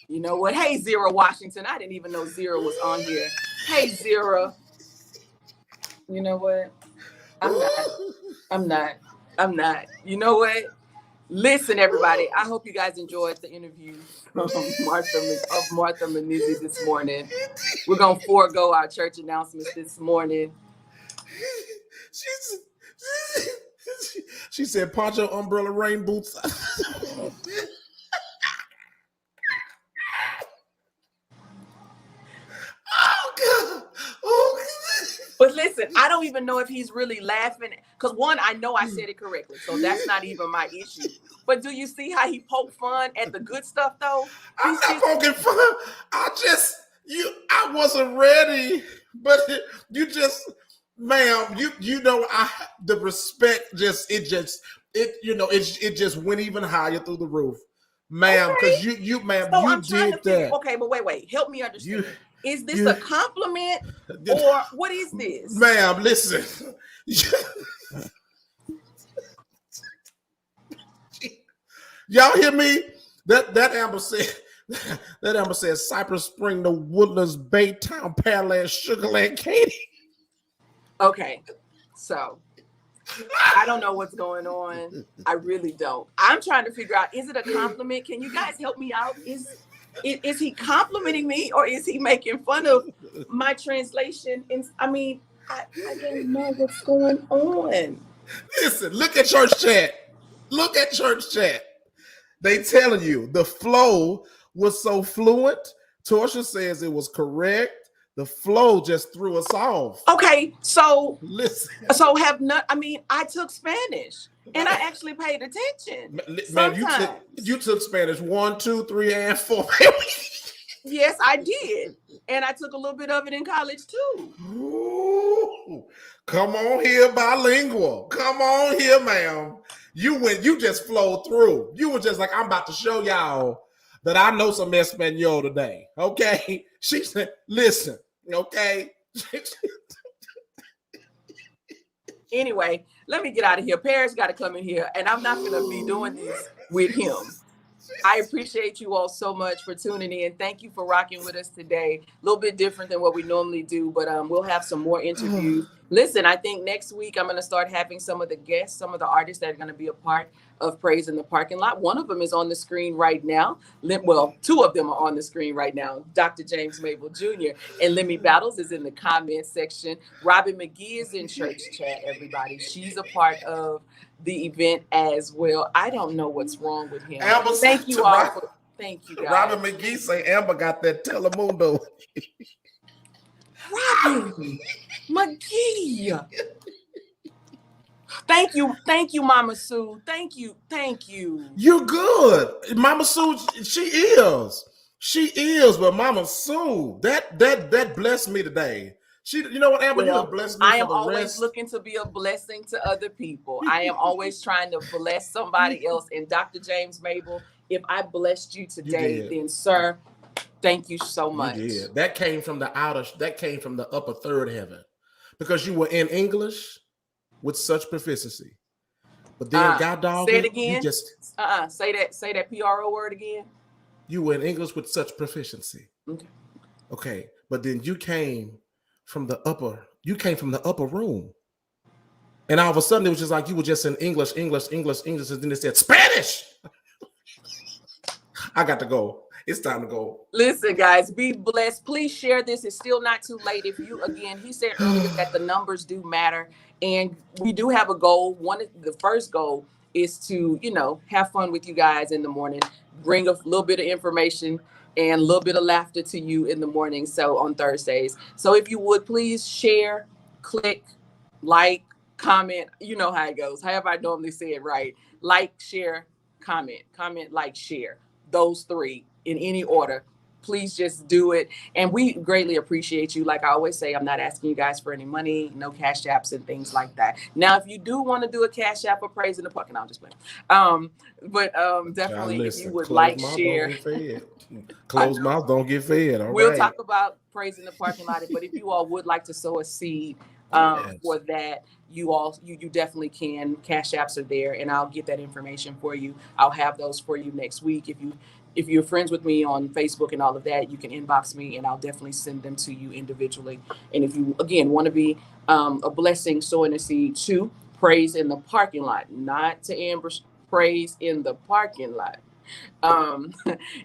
You know what? Hey, Zero Washington. I didn't even know Zero was on here. Hey, Zero. You know what? I'm not. You know what? Listen, everybody. I hope you guys enjoyed the interview of Martha Menezes this morning. We're going to forego our church announcements this morning. She said, poncho, umbrella, rain boots. But listen, I don't even know if he's really laughing. Because one, I know I said it correctly. So that's not even my issue. But do you see how he poked fun at the good stuff, though? I'm not poking fun. I wasn't ready. But you just, ma'am, you know, the respect it just went even higher through the roof. Ma'am, because you ma'am, so you did that. Okay, but wait. Help me understand. Is this a compliment or what is this? Ma'am, listen. Y'all hear me? That Amber said Cypress Spring, the Woodlands, Baytown, Pearland, Sugarland, Katy. Okay, so I don't know what's going on. I really don't. I'm trying to figure out, is it a compliment? Can you guys help me out? Is he complimenting me or is he making fun of my translation? I don't know what's going on. Listen, look at church chat. They telling you the flow was so fluent. Torsia says it was correct. The flow just threw us off. Okay, so listen. So I took Spanish and I actually paid attention. Man, you took Spanish 1, 2, 3, and 4. Yes, I did. And I took a little bit of it in college too. Ooh, come on here, bilingual. Come on here, ma'am. You just flowed through. You were just like, I'm about to show y'all that I know some Espanol today. Okay. She said, listen, okay. Anyway, let me get out of here. Paris got to come in here, and I'm not going to be doing this with him. I appreciate you all so much for tuning in. Thank you for rocking with us today. A little bit different than what we normally do, but we'll have some more interviews. Listen, I think next week I'm going to start having some of the guests, some of the artists that are going to be a part of Praise in the Parking Lot. One of them is on the screen right now. Well, two of them are on the screen right now. Dr. James Mable Jr. and Lemmy Battles is in the comment section. Robin McGee is in church chat, everybody. She's a part of the event as well. I don't know what's wrong with him. Thank you all. Thank you, guys. Robin McGee say Amber got that Telemundo. Robin McGee. Thank you, Mama Sue. Thank you. You're good, Mama Sue. She is, but Mama Sue, that blessed me today. You know what, Amber, you have blessed me I for am the always rest. looking to be a blessing to other people. I am always trying to bless somebody else. And Dr. James Mable, if I blessed you today, then sir, thank you so much. You did. That came from the upper third heaven, because you were in English with such proficiency. But then God dog say it again. You just say that PRO word again. You were in English with such proficiency. Okay. But then you came from the upper room. And all of a sudden it was just like you were just in English, and then it said Spanish. I got to go. It's time to go. Listen, guys, be blessed. Please share this. It's still not too late. If you, again, he said earlier that the numbers do matter. And we do have a goal. The first goal is to, have fun with you guys in the morning, bring a little bit of information and a little bit of laughter to you in the morning. So on Thursdays. So if you would please share, click, like, comment. You know how it goes. However I normally say it right. Like, share, comment, like, share. Those three in any order. Please just do it. And we greatly appreciate you. Like I always say, I'm not asking you guys for any money, no cash apps and things like that. Now, if you do want to do a cash app for Praise in the Park, and I'll just play. But definitely, if you would like, share. Closed mouth don't get fed. We'll talk about Praise in the Parking Lot. But if you all would like to sow a seed for that, you definitely can. Cash apps are there, and I'll get that information for you. I'll have those for you next week. If you're friends with me on Facebook and all of that, you can inbox me and I'll definitely send them to you individually. And if you, again, want to be a blessing, sowing a seed to Praise in the Parking Lot, not to Amber's Praise in the Parking Lot,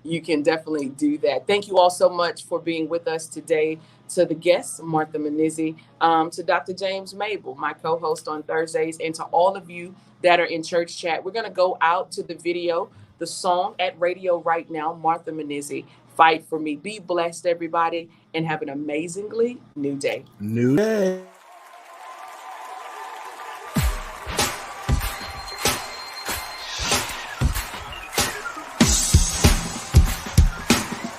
you can definitely do that. Thank you all so much for being with us today. To the guests, Martha Menizzi, to Dr. James Mable, my co-host on Thursdays, and to all of you that are in church chat. We're going to go out to the video, the song at radio right now, Martha Menizzi, Fight for Me. Be blessed, everybody, and have an amazingly new day. New day.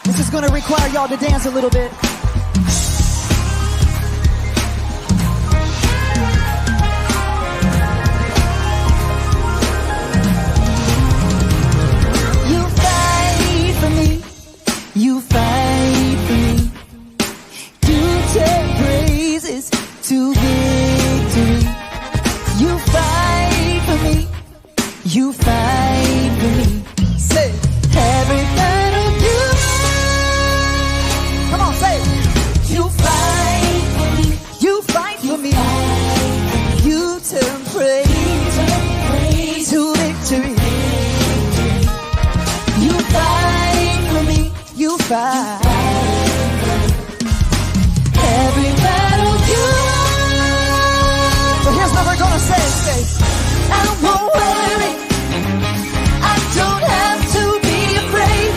This is going to require y'all to dance a little bit. You fight for me. You take praises to victory. You fight for me. You fight for me. Say every battle you. Come on, say it. You fight for me. You fight for me. You turn praise to victory. You fight for me. You fight every battle you won. So here's what we're gonna say. I won't worry. I don't have to be afraid.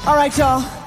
All right, y'all.